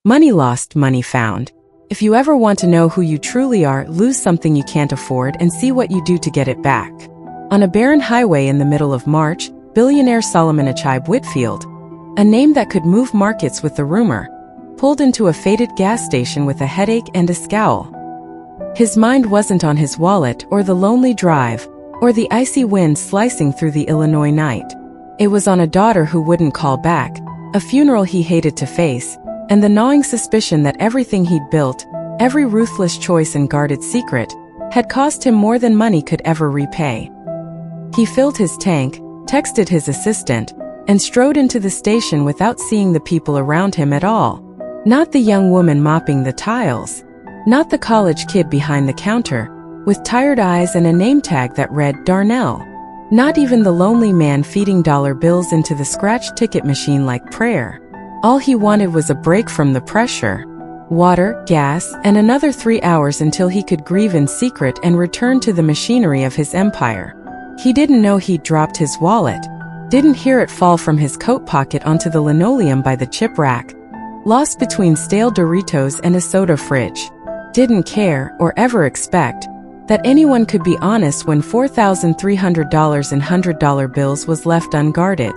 Money lost, money found. If you ever want to know who you truly are, lose something you can't afford and see what you do to get it back. On a barren highway in the middle of March, billionaire Solomon Achibe Whitfield, a name that could move markets with the rumor, pulled into a faded gas station with a headache and a scowl. His mind wasn't on his wallet or the lonely drive or the icy wind slicing through the Illinois night. It was on a daughter who wouldn't call back, a funeral he hated to face, and the gnawing suspicion that everything he'd built, every ruthless choice and guarded secret, had cost him more than money could ever repay. He filled his tank, texted his assistant, and strode into the station without seeing the people around him at all. Not the young woman mopping the tiles. Not the college kid behind the counter, with tired eyes and a name tag that read Darnell. Not even the lonely man feeding dollar bills into the scratch ticket machine like prayer. All he wanted was a break from the pressure. Water, gas, and another 3 hours until he could grieve in secret and return to the machinery of his empire. He didn't know he'd dropped his wallet. Didn't hear it fall from his coat pocket onto the linoleum by the chip rack. Lost between stale Doritos and a soda fridge. Didn't care, or ever expect, that anyone could be honest when $4,300 in $100 bills was left unguarded.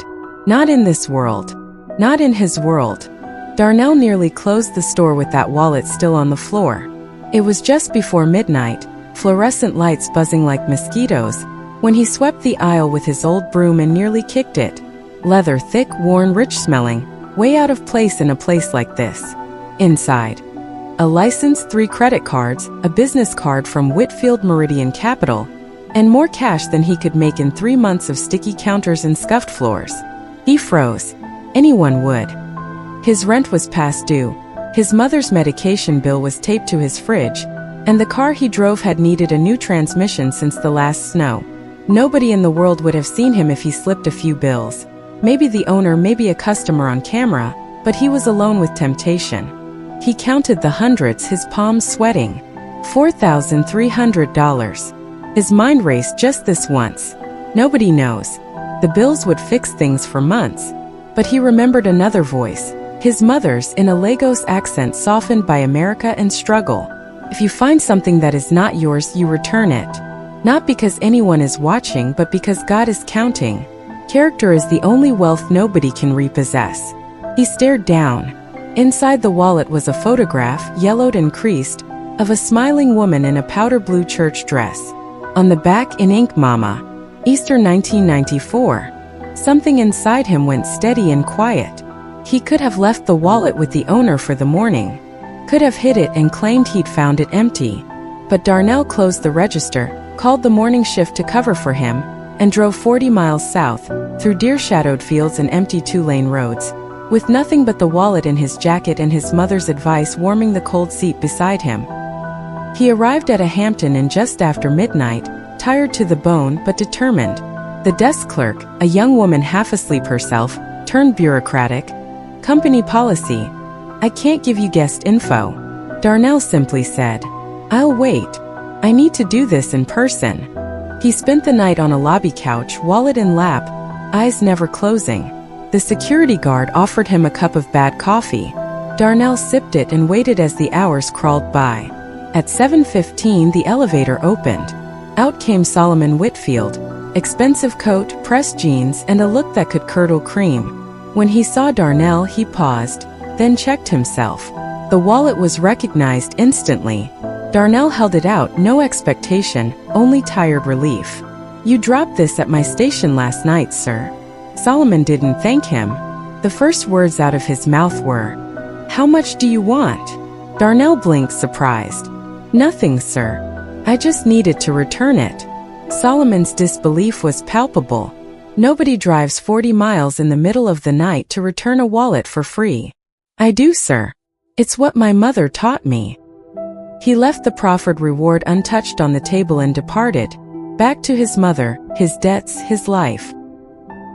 Not in this world. Not in his world. Darnell nearly closed the store with that wallet still on the floor. It was just before midnight, fluorescent lights buzzing like mosquitoes, when he swept the aisle with his old broom and nearly kicked it. Leather thick, worn, rich-smelling, way out of place in a place like this. Inside, a license, 3 credit cards, a business card from Whitfield Meridian Capital, and more cash than he could make in 3 months of sticky counters and scuffed floors. He froze. Anyone would. His rent was past due, his mother's medication bill was taped to his fridge, and the car he drove had needed a new transmission since the last snow. Nobody in the world would have seen him if he slipped a few bills. Maybe the owner, maybe a customer on camera, but he was alone with temptation. He counted the hundreds, his palms sweating. $4,300. His mind raced just this once. Nobody knows. The bills would fix things for months. But he remembered another voice, his mother's, in a Lagos accent softened by America and struggle. If you find something that is not yours, you return it. Not because anyone is watching, but because God is counting. Character is the only wealth nobody can repossess. He stared down. Inside the wallet was a photograph, yellowed and creased, of a smiling woman in a powder blue church dress. On the back, in ink, Mama. Easter 1994. Something inside him went steady and quiet. He could have left the wallet with the owner for the morning. Could have hid it and claimed he'd found it empty. But Darnell closed the register, called the morning shift to cover for him, and drove 40 miles south, through deer-shadowed fields and empty 2-lane roads, with nothing but the wallet in his jacket and his mother's advice warming the cold seat beside him. He arrived at a Hampton Inn just after midnight, tired to the bone but determined. The desk clerk, a young woman half asleep herself, turned bureaucratic. Company policy. I can't give you guest info. Darnell simply said. I'll wait. I need to do this in person. He spent the night on a lobby couch, wallet in lap, eyes never closing. The security guard offered him a cup of bad coffee. Darnell sipped it and waited as the hours crawled by. At 7:15 the elevator opened. Out came Solomon Whitfield. Expensive coat, pressed jeans, and a look that could curdle cream. When he saw Darnell, he paused, then checked himself. The wallet was recognized instantly. Darnell held it out, no expectation, only tired relief. You dropped this at my station last night, sir. Solomon didn't thank him. The first words out of his mouth were, How much do you want? Darnell blinked, surprised. Nothing, sir. I just needed to return it. Solomon's disbelief was palpable. Nobody drives 40 miles in the middle of the night to return a wallet for free. I do, sir. It's what my mother taught me. He left the proffered reward untouched on the table and departed, back to his mother, his debts, his life.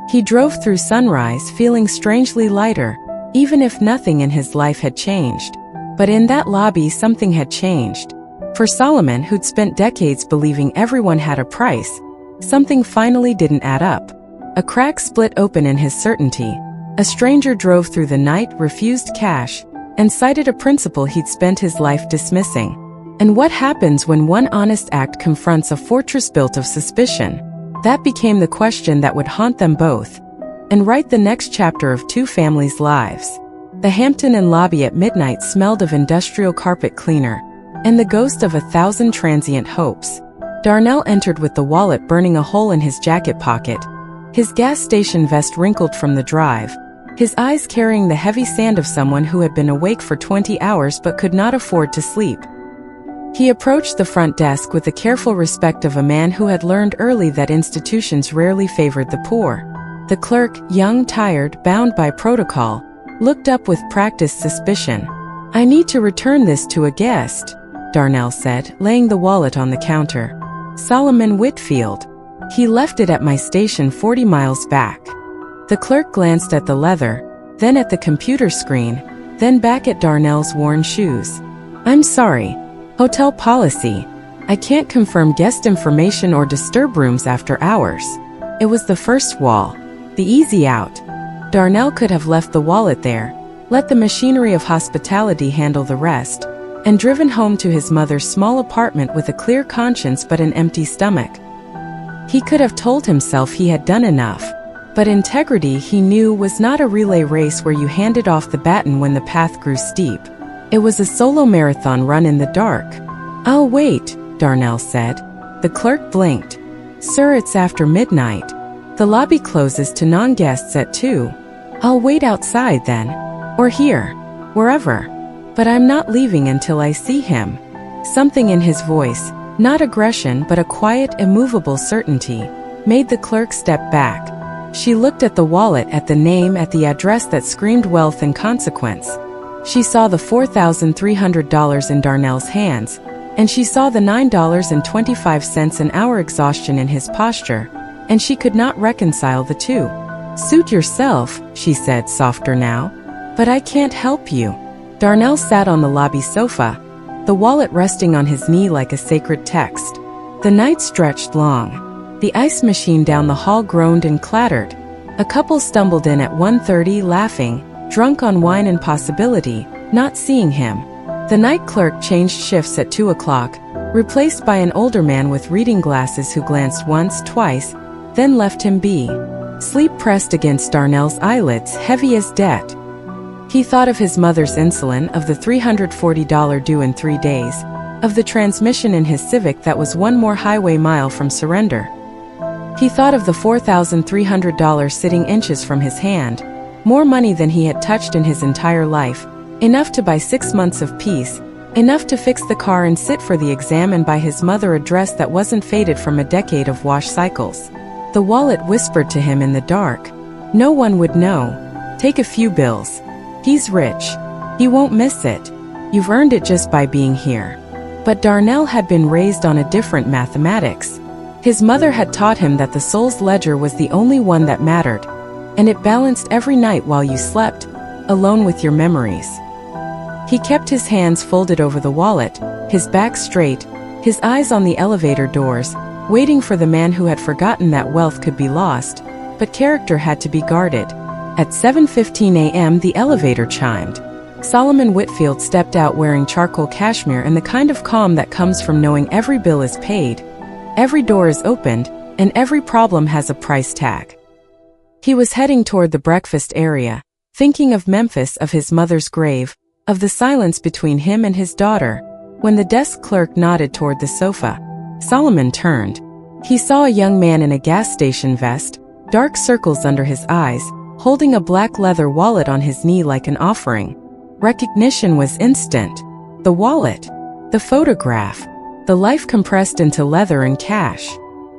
He drove through sunrise feeling strangely lighter, even if nothing in his life had changed. But in that lobby something had changed. For Solomon, who'd spent decades believing everyone had a price, something finally didn't add up. A crack split open in his certainty. A stranger drove through the night, refused cash, and cited a principle he'd spent his life dismissing. And what happens when one honest act confronts a fortress built of suspicion? That became the question that would haunt them both and write the next chapter of two families' lives. The Hampton Inn lobby at midnight smelled of industrial carpet cleaner and the ghost of 1,000 transient hopes. Darnell entered with the wallet burning a hole in his jacket pocket, his gas station vest wrinkled from the drive, his eyes carrying the heavy sand of someone who had been awake for 20 hours but could not afford to sleep. He approached the front desk with the careful respect of a man who had learned early that institutions rarely favored the poor. The clerk, young, tired, bound by protocol, looked up with practiced suspicion. "I need to return this to a guest," Darnell said, laying the wallet on the counter. "Solomon Whitfield. He left it at my station 40 miles back." The clerk glanced at the leather, then at the computer screen, then back at Darnell's worn shoes. "I'm sorry. Hotel policy. I can't confirm guest information or disturb rooms after hours." It was the first wall, the easy out. Darnell could have left the wallet there, let the machinery of hospitality handle the rest, and driven home to his mother's small apartment with a clear conscience but an empty stomach. He could have told himself he had done enough, but integrity, he knew, was not a relay race where you handed off the baton when the path grew steep. It was a solo marathon run in the dark. "I'll wait," Darnell said. The clerk blinked. "Sir, it's after midnight. The lobby closes to non-guests at 2. I'll wait outside then. Or here. Wherever. But I'm not leaving until I see him." Something in his voice, not aggression but a quiet, immovable certainty, made the clerk step back. She looked at the wallet, at the name, at the address that screamed wealth and consequence. She saw the $4,300 in Darnell's hands, and she saw the $9.25 an hour exhaustion in his posture, and she could not reconcile the two. "Suit yourself," she said, softer now. "But I can't help you." Darnell sat on the lobby sofa, the wallet resting on his knee like a sacred text. The night stretched long. The ice machine down the hall groaned and clattered. A couple stumbled in at 1:30 laughing, drunk on wine and possibility, not seeing him. The night clerk changed shifts at 2 o'clock, replaced by an older man with reading glasses who glanced once, twice, then left him be. Sleep pressed against Darnell's eyelids, heavy as debt. He thought of his mother's insulin, of the $340 due in 3 days, of the transmission in his Civic that was one more highway mile from surrender. He thought of the $4,300 sitting inches from his hand, more money than he had touched in his entire life, enough to buy 6 months of peace, enough to fix the car and sit for the exam and buy his mother a dress that wasn't faded from a decade of wash cycles. The wallet whispered to him in the dark. "No one would know. Take a few bills. He's rich. He won't miss it. You've earned it just by being here." But Darnell had been raised on a different mathematics. His mother had taught him that the soul's ledger was the only one that mattered, and it balanced every night while you slept, alone with your memories. He kept his hands folded over the wallet, his back straight, his eyes on the elevator doors, waiting for the man who had forgotten that wealth could be lost, but character had to be guarded. At 7:15 a.m. the elevator chimed. Solomon Whitfield stepped out wearing charcoal cashmere and the kind of calm that comes from knowing every bill is paid, every door is opened, and every problem has a price tag. He was heading toward the breakfast area, thinking of Memphis, of his mother's grave, of the silence between him and his daughter, when the desk clerk nodded toward the sofa. Solomon turned. He saw a young man in a gas station vest, dark circles under his eyes, holding a black leather wallet on his knee like an offering. Recognition was instant. The wallet. The photograph. The life compressed into leather and cash.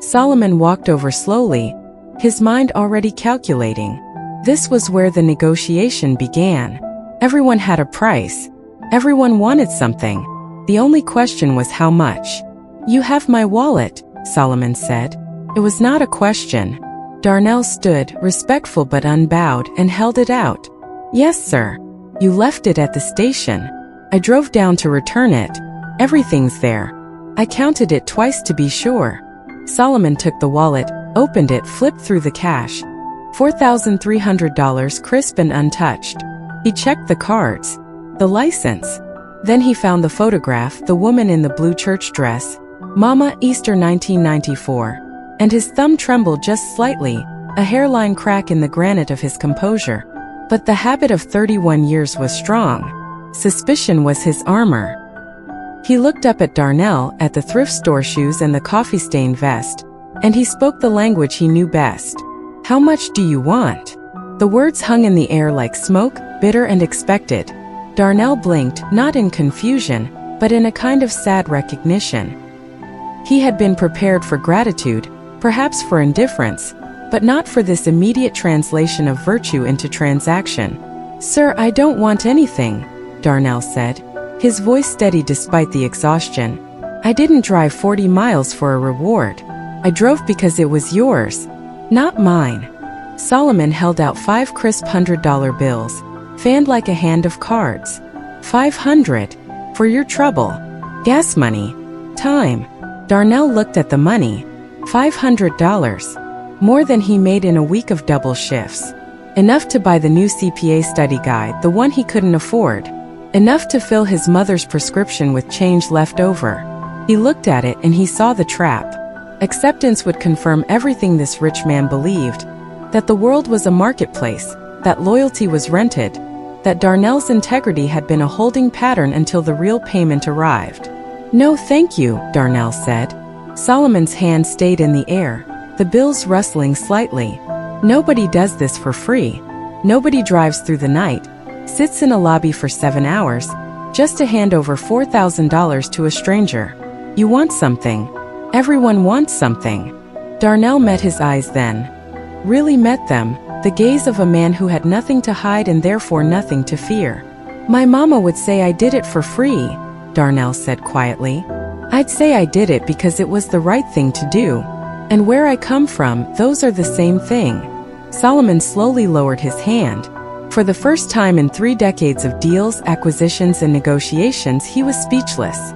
Solomon walked over slowly, his mind already calculating. This was where the negotiation began. Everyone had a price. Everyone wanted something. The only question was how much. "You have my wallet," Solomon said. It was not a question. Darnell stood, respectful but unbowed, and held it out. "Yes, sir. You left it at the station. I drove down to return it. Everything's there. I counted it twice to be sure." Solomon took the wallet, opened it, flipped through the cash. $4,300 crisp and untouched. He checked the cards. The license. Then he found the photograph, the woman in the blue church dress, Mama, Easter 1994, and his thumb trembled just slightly, a hairline crack in the granite of his composure. But the habit of 31 years was strong. Suspicion was his armor. He looked up at Darnell, at the thrift store shoes and the coffee-stained vest, and he spoke the language he knew best. How much do you want? The words hung in the air like smoke, bitter and expected. Darnell blinked, not in confusion, but in a kind of sad recognition. He had been prepared for gratitude, perhaps for indifference, but not for this immediate translation of virtue into transaction. Sir, I don't want anything, Darnell said, his voice steady despite the exhaustion. I didn't drive 40 miles for a reward. I drove because it was yours, not mine. Solomon held out 5 crisp $100 bills, fanned like a hand of cards. 500. For your trouble. Gas money. Time. Darnell looked at the money. $500. More than he made in a week of double shifts. Enough to buy the new CPA study guide, the one he couldn't afford. Enough to fill his mother's prescription with change left over. He looked at it and he saw the trap. Acceptance would confirm everything this rich man believed. That the world was a marketplace, that loyalty was rented, that Darnell's integrity had been a holding pattern until the real payment arrived. No thank you, Darnell said. Solomon's hand stayed in the air, the bills rustling slightly. Nobody does this for free. Nobody drives through the night, sits in a lobby for 7 hours, just to hand over $4,000 to a stranger. You want something. Everyone wants something. Darnell met his eyes then. Really met them, the gaze of a man who had nothing to hide and therefore nothing to fear. My mama would say I did it for free, Darnell said quietly. I'd say I did it because it was the right thing to do. And where I come from, those are the same thing. Solomon slowly lowered his hand. For the first time in 3 decades of deals, acquisitions, and negotiations, he was speechless.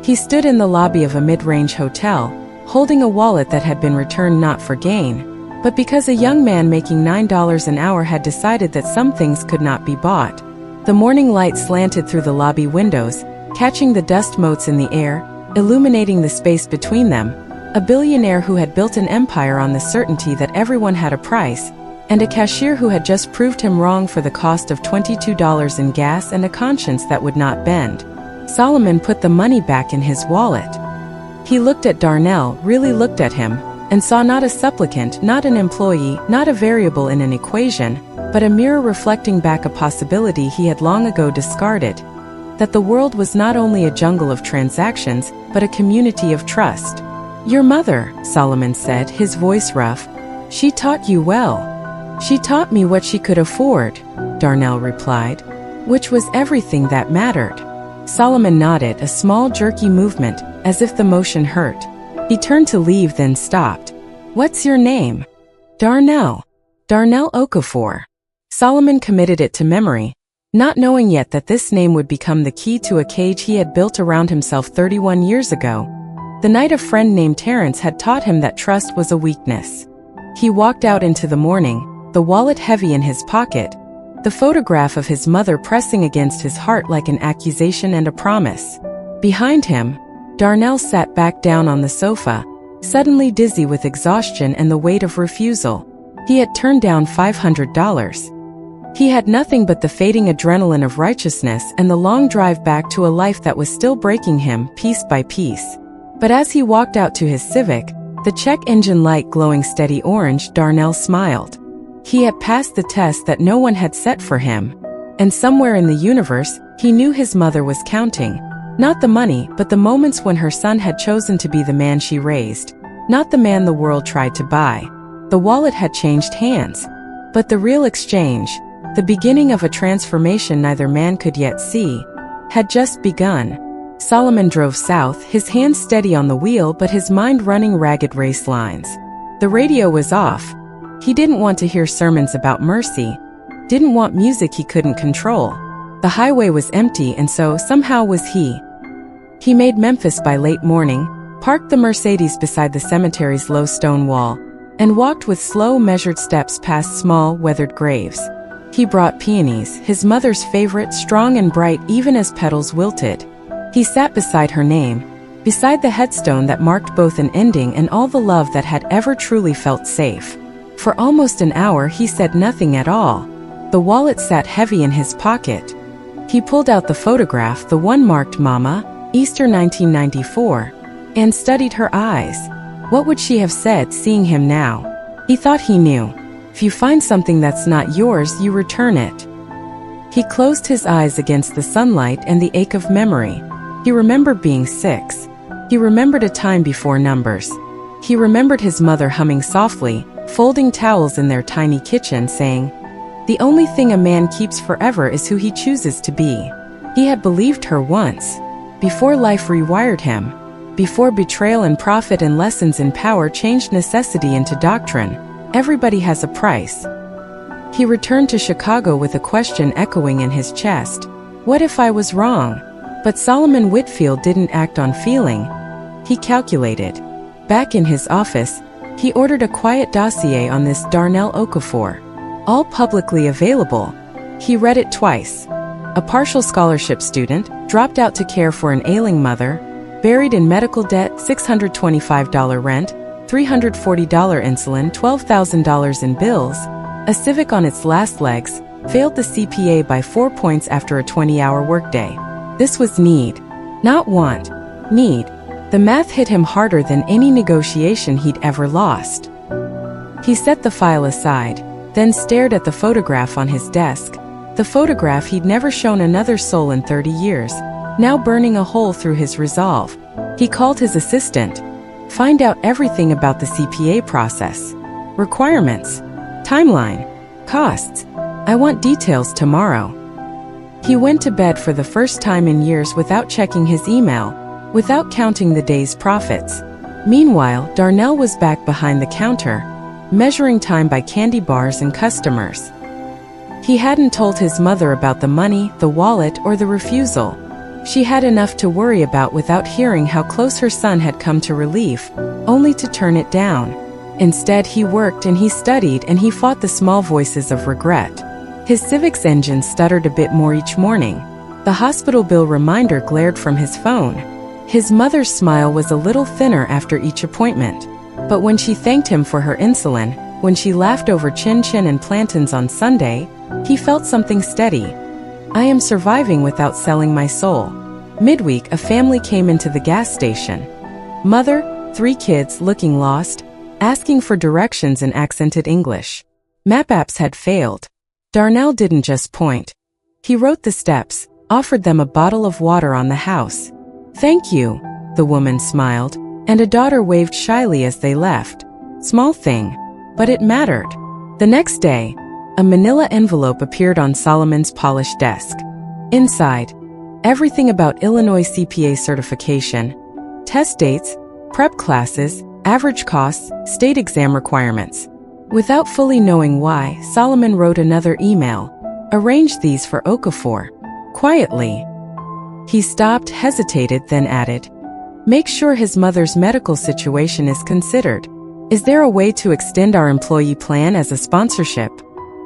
He stood in the lobby of a mid-range hotel, holding a wallet that had been returned not for gain, but because a young man making $9 an hour had decided that some things could not be bought. The morning light slanted through the lobby windows, catching the dust motes in the air, illuminating the space between them. A billionaire who had built an empire on the certainty that everyone had a price, and a cashier who had just proved him wrong for the cost of $22 in gas and a conscience that would not bend. Solomon put the money back in his wallet. He looked at Darnell, really looked at him, and saw not a supplicant, not an employee, not a variable in an equation, but a mirror reflecting back a possibility he had long ago discarded. That the world was not only a jungle of transactions, but a community of trust. Your mother, Solomon said, his voice rough. She taught you well. She taught me what she could afford, Darnell replied, which was everything that mattered. Solomon nodded, a small jerky movement, as if the motion hurt. He turned to leave, then stopped. What's your name? Darnell. Darnell Okafor. Solomon committed it to memory, not knowing yet that this name would become the key to a cage he had built around himself 31 years ago. The night a friend named Terrence had taught him that trust was a weakness. He walked out into the morning, the wallet heavy in his pocket, the photograph of his mother pressing against his heart like an accusation and a promise. Behind him, Darnell sat back down on the sofa, suddenly dizzy with exhaustion and the weight of refusal. He had turned down $500. He had nothing but the fading adrenaline of righteousness and the long drive back to a life that was still breaking him, piece by piece. But as he walked out to his Civic, the check engine light glowing steady orange, Darnell smiled. He had passed the test that no one had set for him. And somewhere in the universe, he knew his mother was counting. Not the money, but the moments when her son had chosen to be the man she raised. Not the man the world tried to buy. The wallet had changed hands. But the real exchange, the beginning of a transformation neither man could yet see, had just begun. Solomon drove south, his hands steady on the wheel but his mind running ragged race lines. The radio was off. He didn't want to hear sermons about mercy. Didn't want music he couldn't control. The highway was empty and so somehow was he. He made Memphis by late morning, parked the Mercedes beside the cemetery's low stone wall, and walked with slow measured steps past small, weathered graves. He brought peonies, his mother's favorite, strong and bright even as petals wilted. He sat beside her name, beside the headstone that marked both an ending and all the love that had ever truly felt safe. For almost an hour he said nothing at all. The wallet sat heavy in his pocket. He pulled out the photograph, the one marked Mama, Easter 1994, and studied her eyes. What would she have said seeing him now? He thought he knew. If you find something that's not yours, you return it. He closed his eyes against the sunlight and the ache of memory. He remembered being 6. He remembered a time before numbers. He remembered his mother humming softly, folding towels in their tiny kitchen, saying, "The only thing a man keeps forever is who he chooses to be." He had believed her once. Before life rewired him. Before betrayal and profit and lessons in power changed necessity into doctrine. Everybody has a price. He returned to Chicago with a question echoing in his chest. What if I was wrong? But Solomon Whitfield didn't act on feeling. He calculated. Back in his office, he ordered a quiet dossier on this Darnell Okafor. All publicly available. He read it twice. A partial scholarship student, dropped out to care for an ailing mother, buried in medical debt, $625 rent, $340 insulin, $12,000 in bills, a Civic on its last legs, failed the CPA by 4 points after a 20-hour workday. This was need, not want. Need. The math hit him harder than any negotiation he'd ever lost. He set the file aside, then stared at the photograph on his desk. The photograph he'd never shown another soul in 30 years, now burning a hole through his resolve. He called his assistant. Find out everything about the CPA process. Requirements. Timeline. Costs. I want details tomorrow. He went to bed for the first time in years without checking his email, without counting the day's profits. Meanwhile, Darnell was back behind the counter, measuring time by candy bars and customers. He hadn't told his mother about the money, the wallet, or the refusal. She had enough to worry about without hearing how close her son had come to relief, only to turn it down. Instead, he worked and he studied and he fought the small voices of regret. His Civic's engine stuttered a bit more each morning. The hospital bill reminder glared from his phone. His mother's smile was a little thinner after each appointment. But when she thanked him for her insulin, when she laughed over chin-chin and plantains on Sunday, he felt something steady. I am surviving without selling my soul. Midweek, a family came into the gas station. Mother, 3 kids looking lost, asking for directions in accented English. Map apps had failed. Darnell didn't just point. He wrote the steps, offered them a bottle of water on the house. Thank you, the woman smiled, and a daughter waved shyly as they left. Small thing, but it mattered. The next day, a manila envelope appeared on Solomon's polished desk. Inside, everything about Illinois CPA certification, test dates, prep classes, average costs, state exam requirements. Without fully knowing why, Solomon wrote another email. Arrange these for Okafor. Quietly. He stopped, hesitated, then added, make sure his mother's medical situation is considered. Is there a way to extend our employee plan as a sponsorship?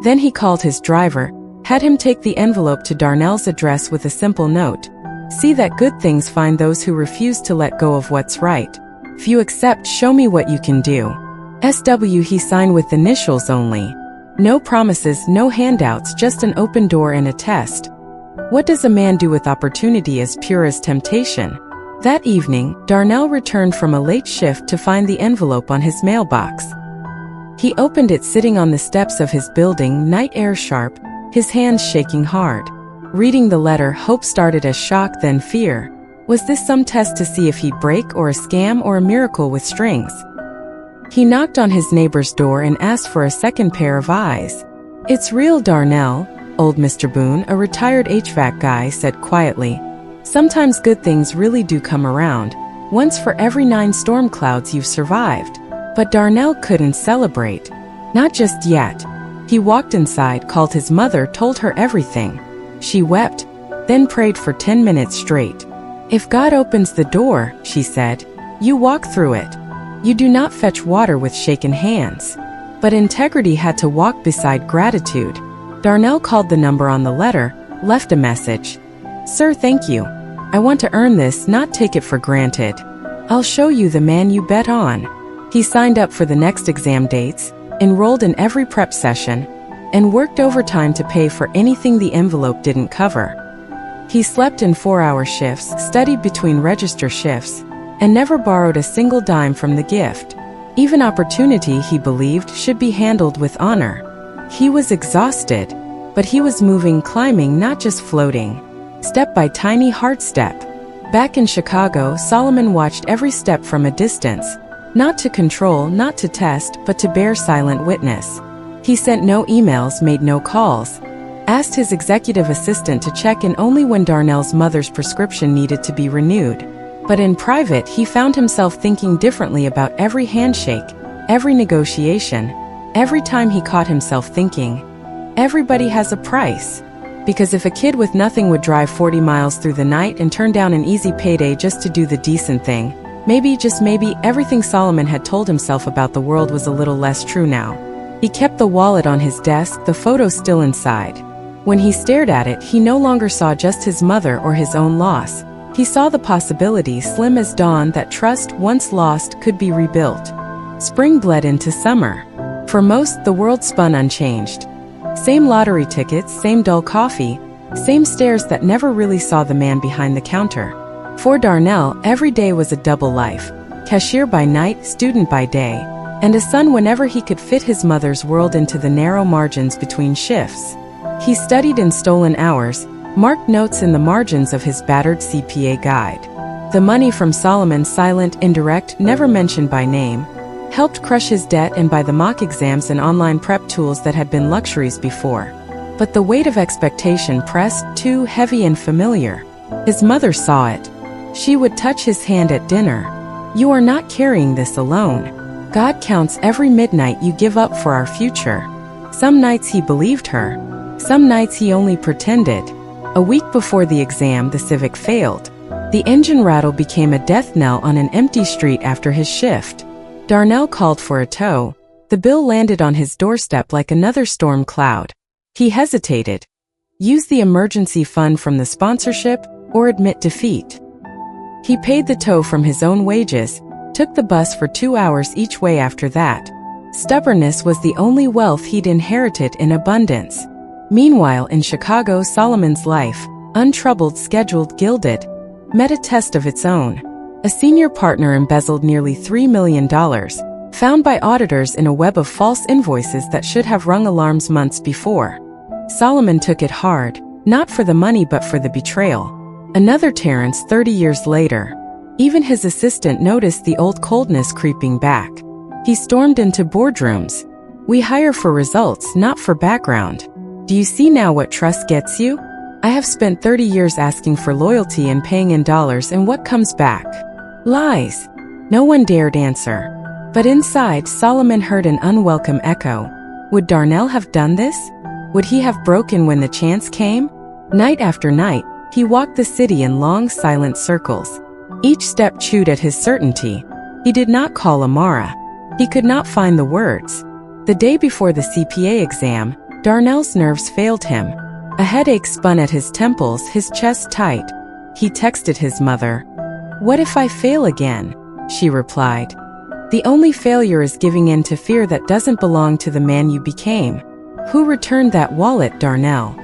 Then he called his driver, had him take the envelope to Darnell's address with a simple note. See that good things find those who refuse to let go of what's right. If you accept, show me what you can do. SW he signed with initials only. No promises, no handouts, just an open door and a test. What does a man do with opportunity as pure as temptation? That evening, Darnell returned from a late shift to find the envelope on his mailbox. He opened it sitting on the steps of his building, night air sharp, his hands shaking hard. Reading the letter, hope started as shock, then fear. Was this some test to see if he'd break, or a scam, or a miracle with strings? He knocked on his neighbor's door and asked for a second pair of eyes. It's real, Darnell, old Mr. Boone, a retired HVAC guy, said quietly. Sometimes good things really do come around, once for every 9 storm clouds you've survived. But Darnell couldn't celebrate. Not just yet. He walked inside, called his mother, told her everything. She wept, then prayed for 10 minutes straight. If God opens the door, she said, you walk through it. You do not fetch water with shaken hands. But integrity had to walk beside gratitude. Darnell called the number on the letter, left a message. "Sir, thank you. I want to earn this, not take it for granted. I'll show you the man you bet on." He signed up for the next exam dates, enrolled in every prep session, and worked overtime to pay for anything the envelope didn't cover. He slept in 4-hour shifts, studied between register shifts, and never borrowed a single dime from the gift. Even opportunity, he believed, should be handled with honor. He was exhausted, but he was moving, climbing, not just floating. Step by tiny hard step. Back in Chicago, Solomon watched every step from a distance, not to control, not to test, but to bear silent witness. He sent no emails, made no calls, asked his executive assistant to check in only when Darnell's mother's prescription needed to be renewed. But in private, he found himself thinking differently about every handshake, every negotiation, every time he caught himself thinking, everybody has a price. Because if a kid with nothing would drive 40 miles through the night and turn down an easy payday just to do the decent thing, maybe, just maybe, everything Solomon had told himself about the world was a little less true now. He kept the wallet on his desk, the photo still inside. When he stared at it, he no longer saw just his mother or his own loss. He saw the possibility, slim as dawn, that trust, once lost, could be rebuilt. Spring bled into summer. For most, the world spun unchanged. Same lottery tickets, same dull coffee, same stares that never really saw the man behind the counter. For Darnell, every day was a double life. Cashier by night, student by day, and a son whenever he could fit his mother's world into the narrow margins between shifts. He studied in stolen hours, marked notes in the margins of his battered CPA guide. The money from Solomon's silent, indirect, never mentioned by name, helped crush his debt and buy the mock exams and online prep tools that had been luxuries before. But the weight of expectation pressed, too heavy and familiar. His mother saw it. She would touch his hand at dinner. "You are not carrying this alone. God counts every midnight you give up for our future." Some nights he believed her. Some nights he only pretended. A week before the exam, the Civic failed. The engine rattle became a death knell on an empty street after his shift. Darnell called for a tow. The bill landed on his doorstep like another storm cloud. He hesitated. Use the emergency fund from the sponsorship or admit defeat. He paid the tow from his own wages, took the bus for 2 hours each way after that. Stubbornness was the only wealth he'd inherited in abundance. Meanwhile, in Chicago, Solomon's life, untroubled, scheduled, gilded, met a test of its own. A senior partner embezzled nearly $3 million, found by auditors in a web of false invoices that should have rung alarms months before. Solomon took it hard, not for the money but for the betrayal. Another Terrence 30 years later. Even his assistant noticed the old coldness creeping back. He stormed into boardrooms. "We hire for results, not for background. Do you see now what trust gets you? I have spent 30 years asking for loyalty and paying in dollars, and what comes back? Lies." No one dared answer. But inside, Solomon heard an unwelcome echo. Would Darnell have done this? Would he have broken when the chance came? Night after night, he walked the city in long, silent circles. Each step chewed at his certainty. He did not call Amara. He could not find the words. The day before the CPA exam, Darnell's nerves failed him. A headache spun at his temples, his chest tight. He texted his mother. "What if I fail again?" She replied. "The only failure is giving in to fear that doesn't belong to the man you became." Who returned that wallet, Darnell?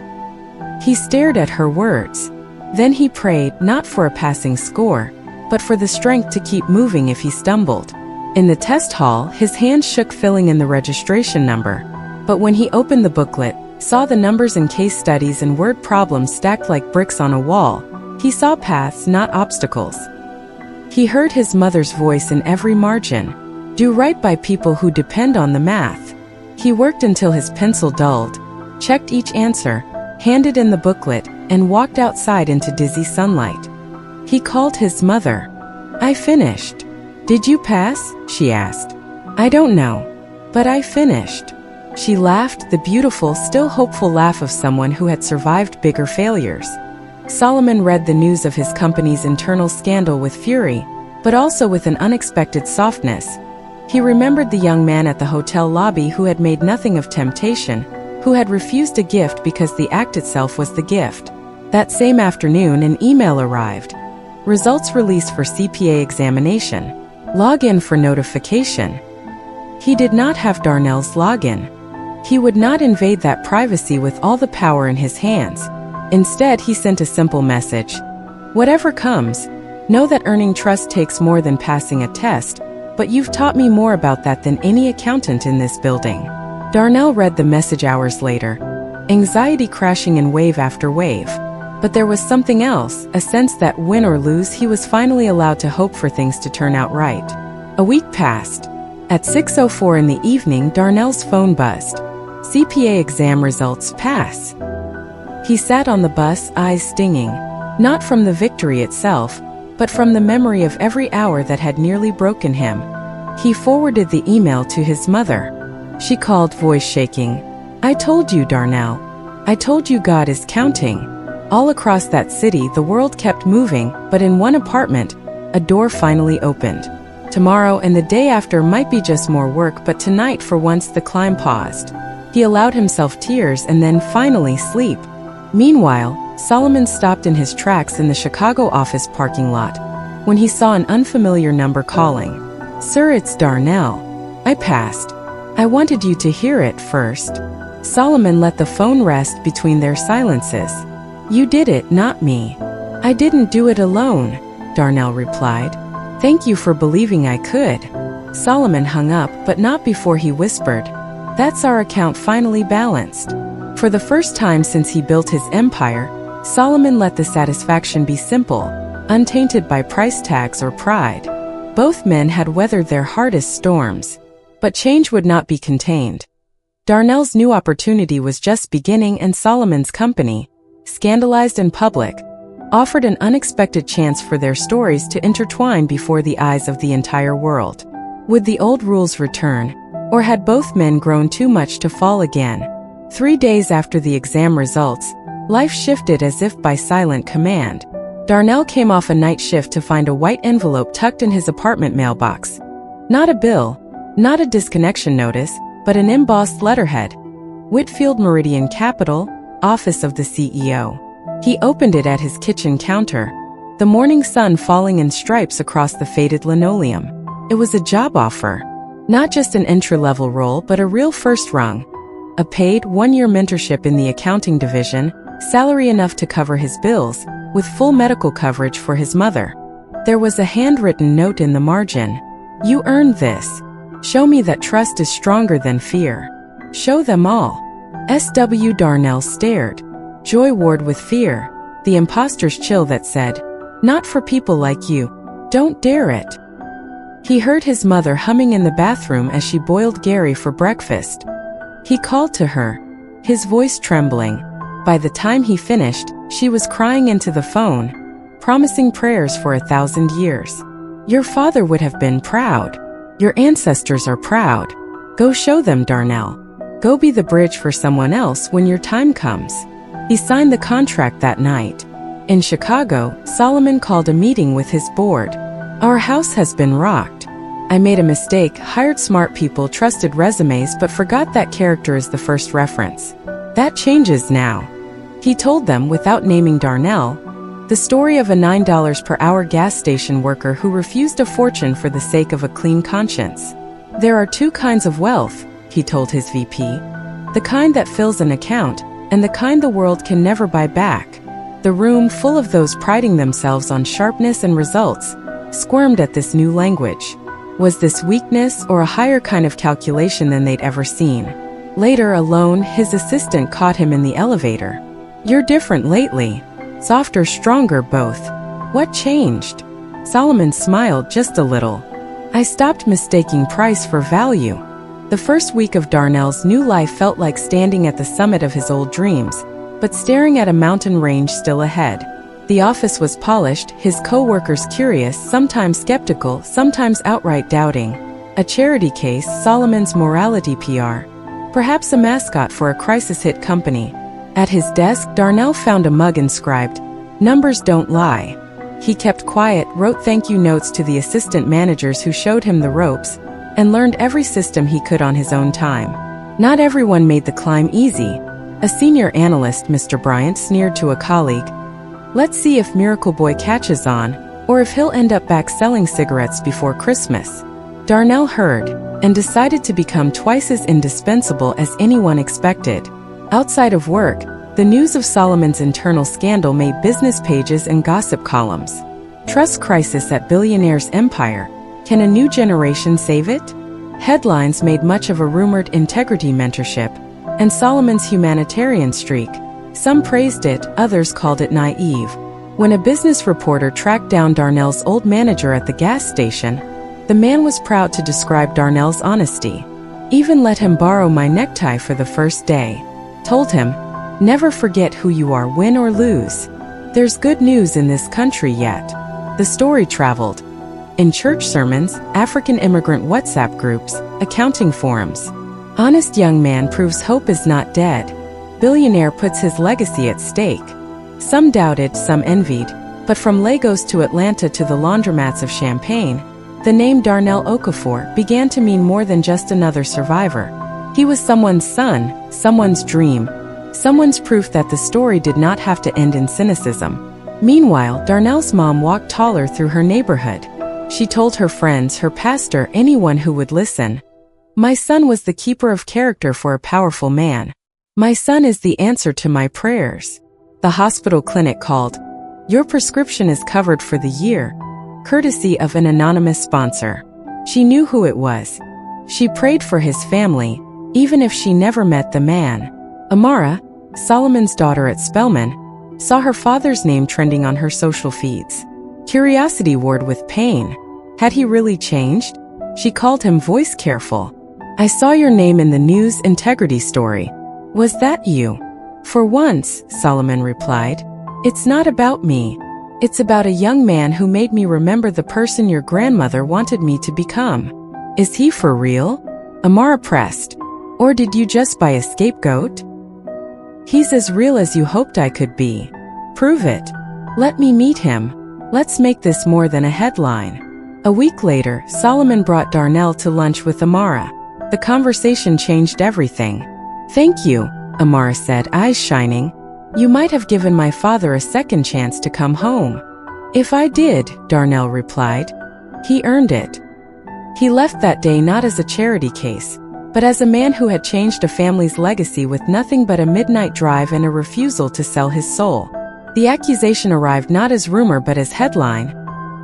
He stared at her words. Then he prayed, not for a passing score, but for the strength to keep moving if he stumbled. In the test hall, his hands shook filling in the registration number. But when he opened the booklet, saw the numbers and case studies and word problems stacked like bricks on a wall, he saw paths, not obstacles. He heard his mother's voice in every margin. Do right by people who depend on the math. He worked until his pencil dulled, checked each answer, handed in the booklet, and walked outside into dizzy sunlight. He called his mother. "I finished." "Did you pass?" she asked. "I don't know. But I finished." She laughed, the beautiful, still hopeful laugh of someone who had survived bigger failures. Solomon read the news of his company's internal scandal with fury, but also with an unexpected softness. He remembered the young man at the hotel lobby who had made nothing of temptation, who had refused a gift because the act itself was the gift. That same afternoon, an email arrived. Results released for CPA examination. Login for notification. He did not have Darnell's login. He would not invade that privacy with all the power in his hands. Instead, he sent a simple message. Whatever comes, know that earning trust takes more than passing a test, but you've taught me more about that than any accountant in this building. Darnell read the message hours later, anxiety crashing in wave after wave. But there was something else, a sense that win or lose, he was finally allowed to hope for things to turn out right. A week passed. At 6:04 in the evening, Darnell's phone buzzed. CPA exam results pass. He sat on the bus, eyes stinging, not from the victory itself, but from the memory of every hour that had nearly broken him. He forwarded the email to his mother. She called, voice shaking. I told you, Darnell. I told you God is counting. All across that city, the world kept moving, but in one apartment, a door finally opened. Tomorrow and the day after might be just more work, but tonight, for once, the climb paused. He allowed himself tears and then finally sleep. Meanwhile, Solomon stopped in his tracks in the Chicago office parking lot when he saw an unfamiliar number calling. Sir, it's Darnell. I passed. I wanted you to hear it first. Solomon let the phone rest between their silences. You did it, not me. I didn't do it alone, Darnell replied. Thank you for believing I could. Solomon hung up, but not before he whispered, that's our account finally balanced. For the first time since he built his empire, Solomon let the satisfaction be simple, untainted by price tags or pride. Both men had weathered their hardest storms, but change would not be contained. Darnell's new opportunity was just beginning, and Solomon's company, scandalized in public, offered an unexpected chance for their stories to intertwine before the eyes of the entire world. Would the old rules return, or had both men grown too much to fall again? 3 days after the exam results, life shifted as if by silent command. Darnell came off a night shift to find a white envelope tucked in his apartment mailbox. Not a bill, not a disconnection notice, but an embossed letterhead. Whitfield Meridian Capital, Office of the CEO. He opened it at his kitchen counter, the morning sun falling in stripes across the faded linoleum. It was a job offer. Not just an entry-level role, but a real first rung. A paid 1-year mentorship in the accounting division, salary enough to cover his bills, with full medical coverage for his mother. There was a handwritten note in the margin. You earned this. Show me that trust is stronger than fear. Show them all. S.W. Darnell stared. Joy warred with fear, the imposter's chill that said, not for people like you. Don't dare it. He heard his mother humming in the bathroom as she boiled Gary for breakfast. He called to her, his voice trembling. By the time he finished, she was crying into the phone, promising prayers for 1,000 years. Your father would have been proud. Your ancestors are proud. Go show them, Darnell. Go be the bridge for someone else when your time comes. He signed the contract that night. In Chicago, Solomon called a meeting with his board. Our house has been rocked. I made a mistake, hired smart people, trusted resumes, but forgot that character is the first reference. That changes now. He told them, without naming Darnell, the story of a $9 per hour gas station worker who refused a fortune for the sake of a clean conscience. There are 2 kinds of wealth, he told his VP. The kind that fills an account, and the kind the world can never buy back. The room, full of those priding themselves on sharpness and results, squirmed at this new language. Was this weakness or a higher kind of calculation than they'd ever seen? Later, alone, his assistant caught him in the elevator. You're different lately. Softer, stronger, both. What changed? Solomon smiled just a little. I stopped mistaking price for value. The first week of Darnell's new life felt like standing at the summit of his old dreams, but staring at a mountain range still ahead. The office was polished, his co-workers curious, sometimes skeptical, sometimes outright doubting. A charity case, Solomon's morality PR. Perhaps a mascot for a crisis-hit company. At his desk, Darnell found a mug inscribed, "Numbers don't lie." He kept quiet, wrote thank you notes to the assistant managers who showed him the ropes, and learned every system he could on his own time. Not everyone made the climb easy. A senior analyst, Mr. Bryant, sneered to a colleague. Let's see if Miracle Boy catches on, or if he'll end up back selling cigarettes before Christmas. Darnell heard, and decided to become twice as indispensable as anyone expected. Outside of work, the news of Solomon's internal scandal made business pages and gossip columns. Trust crisis at Billionaire's empire. Can a new generation save it? Headlines made much of a rumored integrity mentorship and Solomon's humanitarian streak. Some praised it, others called it naive. When a business reporter tracked down Darnell's old manager at the gas station, the man was proud to describe Darnell's honesty. Even let him borrow my necktie for the first day. Told him, never forget who you are, win or lose. There's good news in this country yet. The story traveled. In church sermons, African immigrant WhatsApp groups, accounting forums. Honest young man proves hope is not dead. Billionaire puts his legacy at stake. Some doubted, some envied, but from Lagos to Atlanta to the laundromats of Champagne, the name Darnell Okafor began to mean more than just another survivor. He was someone's son, someone's dream, someone's proof that the story did not have to end in cynicism. Meanwhile, Darnell's mom walked taller through her neighborhood. She told her friends, her pastor, anyone who would listen, "My son was the keeper of character for a powerful man. My son is the answer to my prayers." The hospital clinic called. Your prescription is covered for the year, courtesy of an anonymous sponsor. She knew who it was. She prayed for his family, even if she never met the man. Amara, Solomon's daughter at Spelman, saw her father's name trending on her social feeds. Curiosity warred with pain. Had he really changed? She called him voice careful. I saw your name in the news integrity story. Was that you? For once, Solomon replied. It's not about me. It's about a young man who made me remember the person your grandmother wanted me to become. Is he for real? Amara pressed. Or did you just buy a scapegoat? He's as real as you hoped I could be. Prove it. Let me meet him. Let's make this more than a headline. A week later, Solomon brought Darnell to lunch with Amara. The conversation changed everything. Thank you, Amara said, eyes shining. You might have given my father a second chance to come home. If I did, Darnell replied. He earned it. He left that day not as a charity case, but as a man who had changed a family's legacy with nothing but a midnight drive and a refusal to sell his soul. The accusation arrived not as rumor but as headline.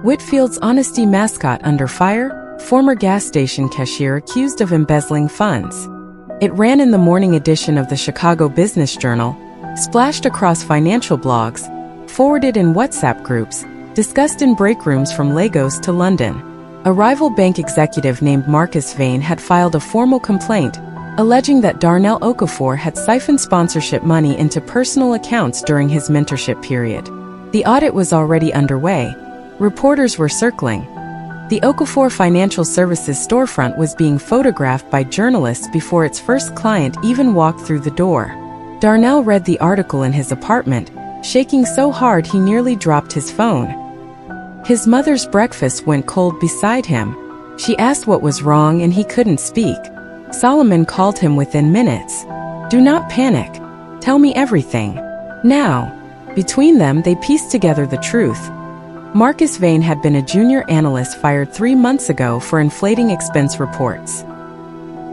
Whitfield's honesty mascot under fire, former gas station cashier accused of embezzling funds. It ran in the morning edition of the Chicago Business Journal, splashed across financial blogs, forwarded in WhatsApp groups, discussed in break rooms from Lagos to London. A rival bank executive named Marcus Vane had filed a formal complaint, alleging that Darnell Okafor had siphoned sponsorship money into personal accounts during his mentorship period. The audit was already underway. Reporters were circling. The Okafor Financial Services storefront was being photographed by journalists before its first client even walked through the door. Darnell read the article in his apartment, shaking so hard he nearly dropped his phone. His mother's breakfast went cold beside him. She asked what was wrong and he couldn't speak. Solomon called him within minutes. Do not panic. Tell me everything. Now. Between them, they pieced together the truth. Marcus Vane had been a junior analyst fired 3 months ago for inflating expense reports.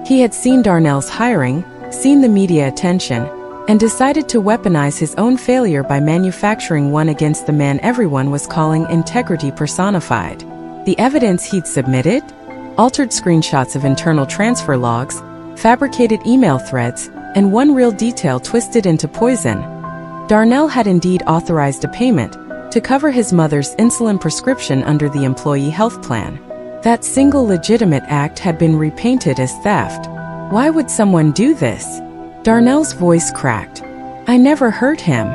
He had seen Darnell's hiring, seen the media attention, and decided to weaponize his own failure by manufacturing one against the man everyone was calling integrity personified. The evidence he'd submitted? Altered screenshots of internal transfer logs, fabricated email threads, and one real detail twisted into poison. Darnell had indeed authorized a payment to cover his mother's insulin prescription under the employee health plan. That single legitimate act had been repainted as theft. Why would someone do this? Darnell's voice cracked. I never hurt him.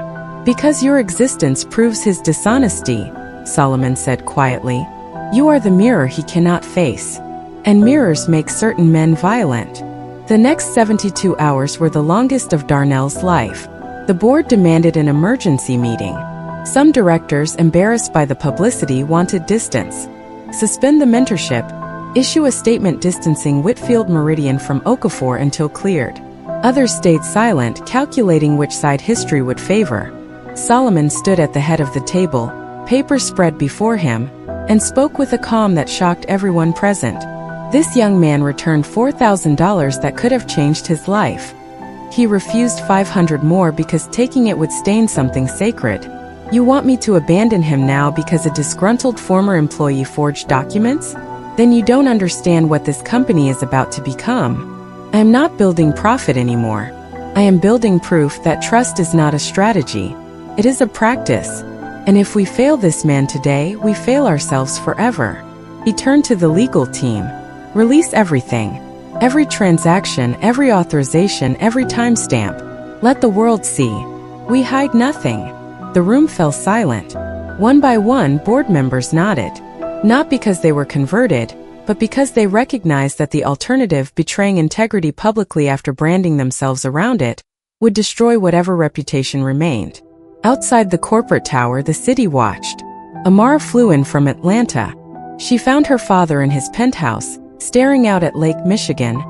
Because your existence proves his dishonesty, Solomon said quietly. You are the mirror he cannot face. And mirrors make certain men violent. The next 72 hours were the longest of Darnell's life. The board demanded an emergency meeting. Some directors, embarrassed by the publicity, wanted distance. Suspend the mentorship, Issue a statement distancing Whitfield Meridian from Okafor until cleared. Others stayed silent, calculating which side history would favor. Solomon stood at the head of the table, papers spread before him, and spoke with a calm that shocked everyone present. This young man returned $4,000 that could have changed his life. He refused $500 more because taking it would stain something sacred. You want me to abandon him now because a disgruntled former employee forged documents? Then you don't understand what this company is about to become. I am not building profit anymore. I am building proof that trust is not a strategy. It is a practice. And if we fail this man today, we fail ourselves forever. He turned to the legal team. Release everything. Every transaction, every authorization, every timestamp. Let the world see. We hide nothing. The room fell silent. One by one, board members nodded. Not because they were converted, but because they recognized that the alternative, betraying integrity publicly after branding themselves around it, would destroy whatever reputation remained. Outside the corporate tower, the city watched. Amara flew in from Atlanta. She found her father in his penthouse, staring out at Lake Michigan,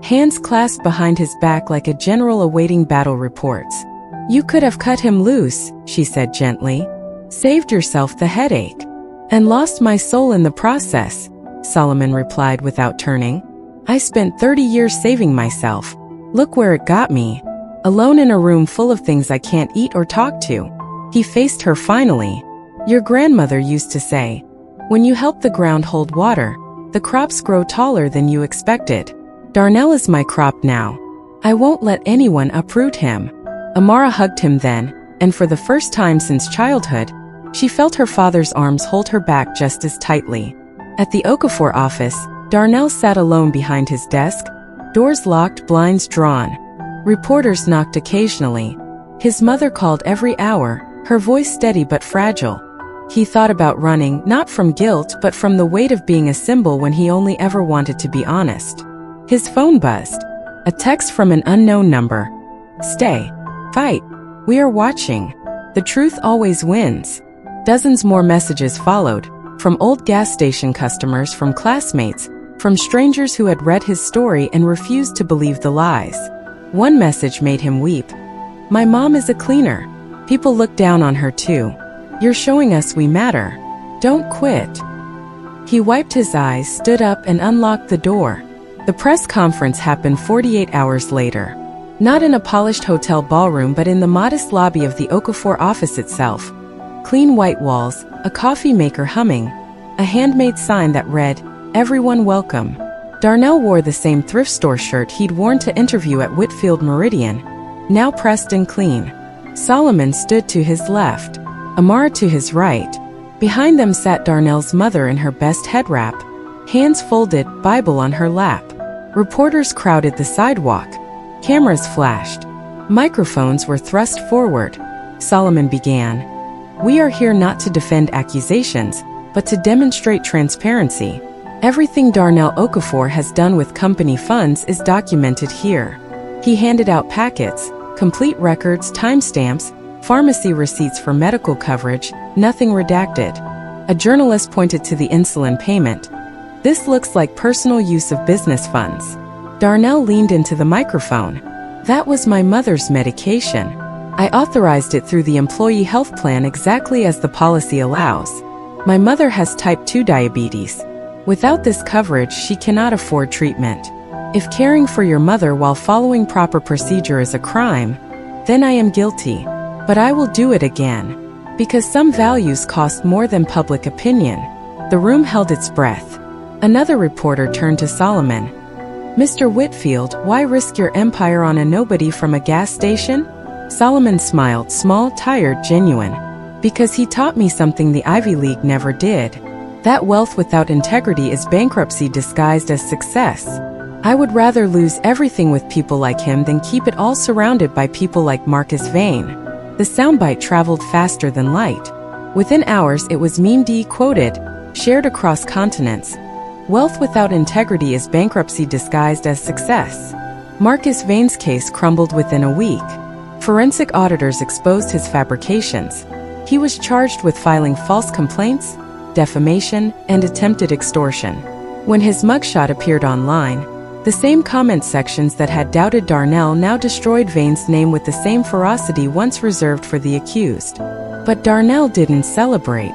hands clasped behind his back like a general awaiting battle reports. You could have cut him loose, she said gently. Saved yourself the headache. And lost my soul in the process, Solomon replied without turning. I spent 30 years saving myself. Look where it got me. Alone in a room full of things I can't eat or talk to. He faced her finally. Your grandmother used to say, when you help the ground hold water, the crops grow taller than you expected. Darnell is my crop now. I won't let anyone uproot him. Amara hugged him then, and for the first time since childhood, she felt her father's arms hold her back just as tightly. At the Okafor office, Darnell sat alone behind his desk, doors locked, blinds drawn. Reporters knocked occasionally. His mother called every hour, her voice steady but fragile. He thought about running, not from guilt but from the weight of being a symbol when he only ever wanted to be honest. His phone buzzed. A text from an unknown number. Stay. Fight. We are watching. The truth always wins. Dozens more messages followed, from old gas station customers, from classmates, from strangers who had read his story and refused to believe the lies. One message made him weep. My mom is a cleaner. People look down on her too. You're showing us we matter. Don't quit. He wiped his eyes, stood up and unlocked the door. The press conference happened 48 hours later. Not in a polished hotel ballroom but in the modest lobby of the Okafor office itself. Clean white walls, a coffee maker humming, a handmade sign that read, Everyone welcome. Darnell wore the same thrift store shirt he'd worn to interview at Whitfield Meridian, now pressed and clean. Solomon stood to his left, Amara to his right. Behind them sat Darnell's mother in her best head wrap, hands folded, Bible on her lap. Reporters crowded the sidewalk. Cameras flashed. Microphones were thrust forward. Solomon began. We are here not to defend accusations, but to demonstrate transparency. Everything Darnell Okafor has done with company funds is documented here. He handed out packets, complete records, timestamps, pharmacy receipts for medical coverage, nothing redacted. A journalist pointed to the insulin payment. This looks like personal use of business funds. Darnell leaned into the microphone. That was my mother's medication. I authorized it through the employee health plan exactly as the policy allows. My mother has type 2 diabetes. Without this coverage, she cannot afford treatment. If caring for your mother while following proper procedure is a crime, then I am guilty. But I will do it again. Because some values cost more than public opinion. The room held its breath. Another reporter turned to Solomon. Mr. Whitfield, why risk your empire on a nobody from a gas station? Solomon smiled, small, tired, genuine. Because he taught me something the Ivy League never did. That wealth without integrity is bankruptcy disguised as success. I would rather lose everything with people like him than keep it all surrounded by people like Marcus Vane. The soundbite traveled faster than light. Within hours it was memed, quoted, shared across continents. Wealth without integrity is bankruptcy disguised as success. Marcus Vane's case crumbled within a week. Forensic auditors exposed his fabrications. He was charged with filing false complaints, defamation, and attempted extortion. When his mugshot appeared online, the same comment sections that had doubted Darnell now destroyed Vane's name with the same ferocity once reserved for the accused. But Darnell didn't celebrate.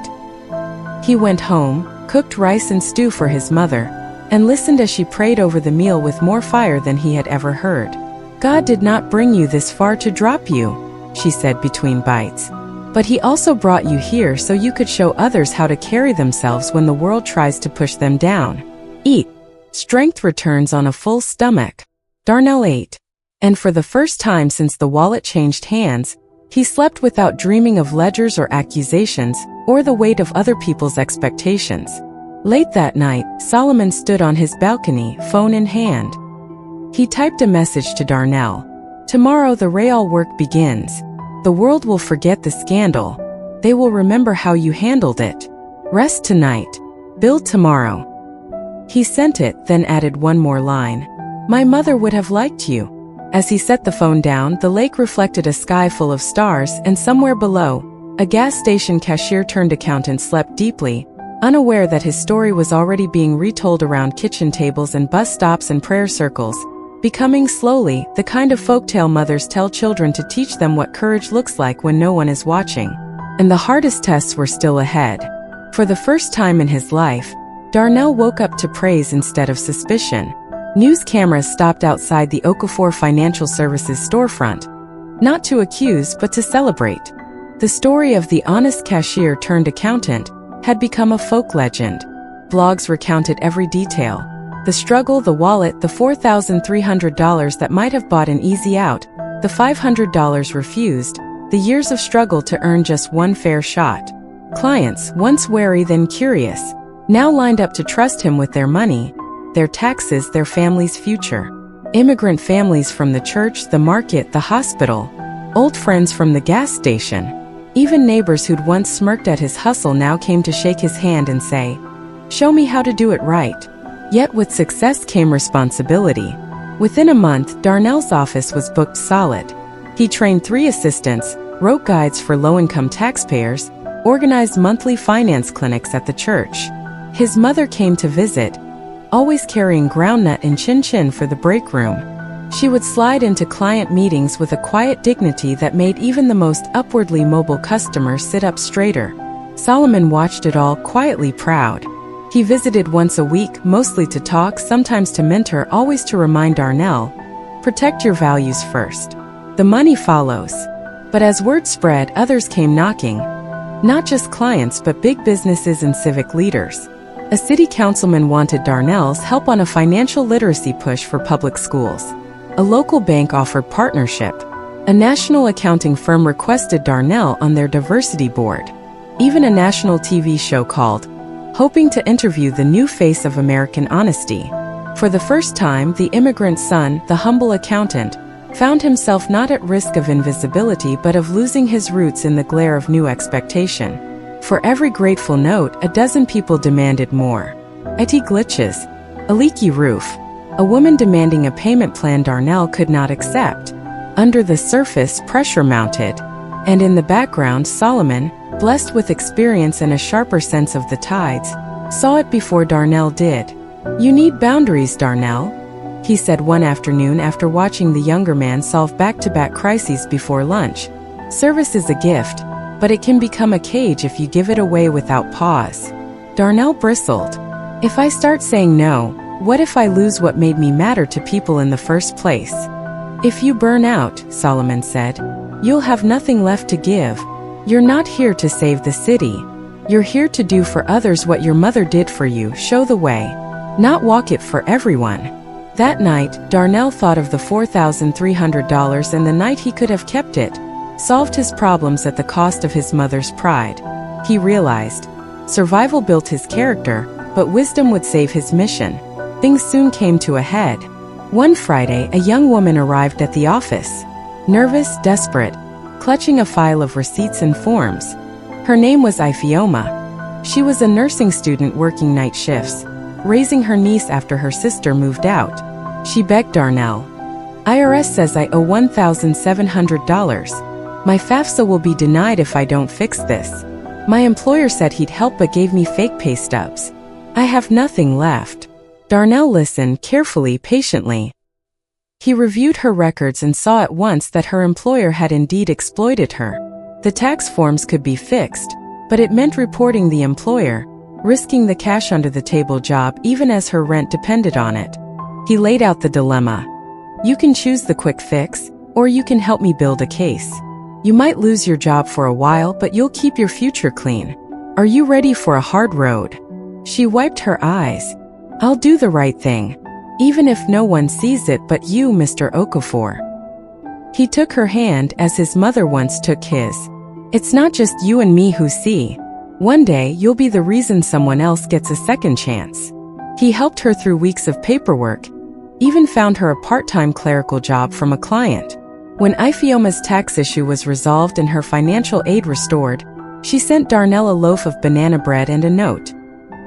He went home, cooked rice and stew for his mother, and listened as she prayed over the meal with more fire than he had ever heard. "God did not bring you this far to drop you," she said between bites. "But he also brought you here so you could show others how to carry themselves when the world tries to push them down. Eat. Strength returns on a full stomach." Darnell ate. And for the first time since the wallet changed hands, he slept without dreaming of ledgers or accusations, or the weight of other people's expectations. Late that night, Solomon stood on his balcony, phone in hand. He typed a message to Darnell. "Tomorrow the real work begins. The world will forget the scandal. They will remember how you handled it. Rest tonight. Build tomorrow." He sent it, then added one more line. "My mother would have liked you." As he set the phone down, the lake reflected a sky full of stars, and somewhere below, a gas station cashier turned accountant slept deeply, unaware that his story was already being retold around kitchen tables and bus stops and prayer circles, becoming slowly the kind of folktale mothers tell children to teach them what courage looks like when no one is watching. And the hardest tests were still ahead. For the first time in his life, Darnell woke up to praise instead of suspicion. News cameras stopped outside the Okafor Financial Services storefront, not to accuse but to celebrate. The story of the honest cashier turned accountant had become a folk legend. Blogs recounted every detail. The struggle, the wallet, the $4,300 that might have bought an easy out, the $500 refused, the years of struggle to earn just one fair shot. Clients, once wary then curious, now lined up to trust him with their money, their taxes, their family's future. Immigrant families from the church, the market, the hospital, old friends from the gas station. Even neighbors who'd once smirked at his hustle now came to shake his hand and say, "Show me how to do it right." Yet with success came responsibility. Within a month, Darnell's office was booked solid. He trained 3 assistants, wrote guides for low-income taxpayers, organized monthly finance clinics at the church. His mother came to visit, always carrying groundnut and chin-chin for the break room. She would slide into client meetings with a quiet dignity that made even the most upwardly mobile customers sit up straighter. Solomon watched it all, quietly proud. He visited once a week, mostly to talk, sometimes to mentor, always to remind Darnell, "Protect your values first. The money follows." But as word spread, others came knocking. Not just clients but big businesses and civic leaders. A city councilman wanted Darnell's help on a financial literacy push for public schools. A local bank offered partnership. A national accounting firm requested Darnell on their diversity board. Even a national TV show called, hoping to interview the new face of American honesty. For the first time, the immigrant son, the humble accountant, found himself not at risk of invisibility but of losing his roots in the glare of new expectation. For every grateful note, a dozen people demanded more. IT glitches, a leaky roof, a woman demanding a payment plan Darnell could not accept. Under the surface, pressure mounted. And in the background, Solomon, blessed with experience and a sharper sense of the tides, saw it before Darnell did. "You need boundaries, Darnell," he said one afternoon after watching the younger man solve back-to-back crises before lunch. "Service is a gift, but it can become a cage if you give it away without pause." Darnell bristled. "If I start saying no, what if I lose what made me matter to people in the first place?" "If you burn out," Solomon said, "you'll have nothing left to give. You're not here to save the city. You're here to do for others what your mother did for you, show the way, not walk it for everyone." That night, Darnell thought of the $4,300 and the night he could have kept it, solved his problems at the cost of his mother's pride. He realized, survival built his character, but wisdom would save his mission. Things soon came to a head. One Friday, a young woman arrived at the office. Nervous, desperate, clutching a file of receipts and forms. Her name was Ifeoma. She was a nursing student working night shifts, raising her niece after her sister moved out. She begged Darnell, "IRS says I owe $1,700. My FAFSA will be denied if I don't fix this. My employer said he'd help but gave me fake pay stubs. I have nothing left." Darnell listened carefully, patiently. He reviewed her records and saw at once that her employer had indeed exploited her. The tax forms could be fixed, but it meant reporting the employer, risking the cash under the table job even as her rent depended on it. He laid out the dilemma. You can choose the quick fix, or you can help me build a case. You might lose your job for a while, but you'll keep your future clean. Are you ready for a hard road? She wiped her eyes. I'll do the right thing, even if no one sees it but you, Mr. Okafor. He took her hand as his mother once took his. It's not just you and me who see. One day you'll be the reason someone else gets a second chance. He helped her through weeks of paperwork, even found her a part-time clerical job from a client. When Ifeoma's tax issue was resolved and her financial aid restored, she sent Darnell a loaf of banana bread and a note.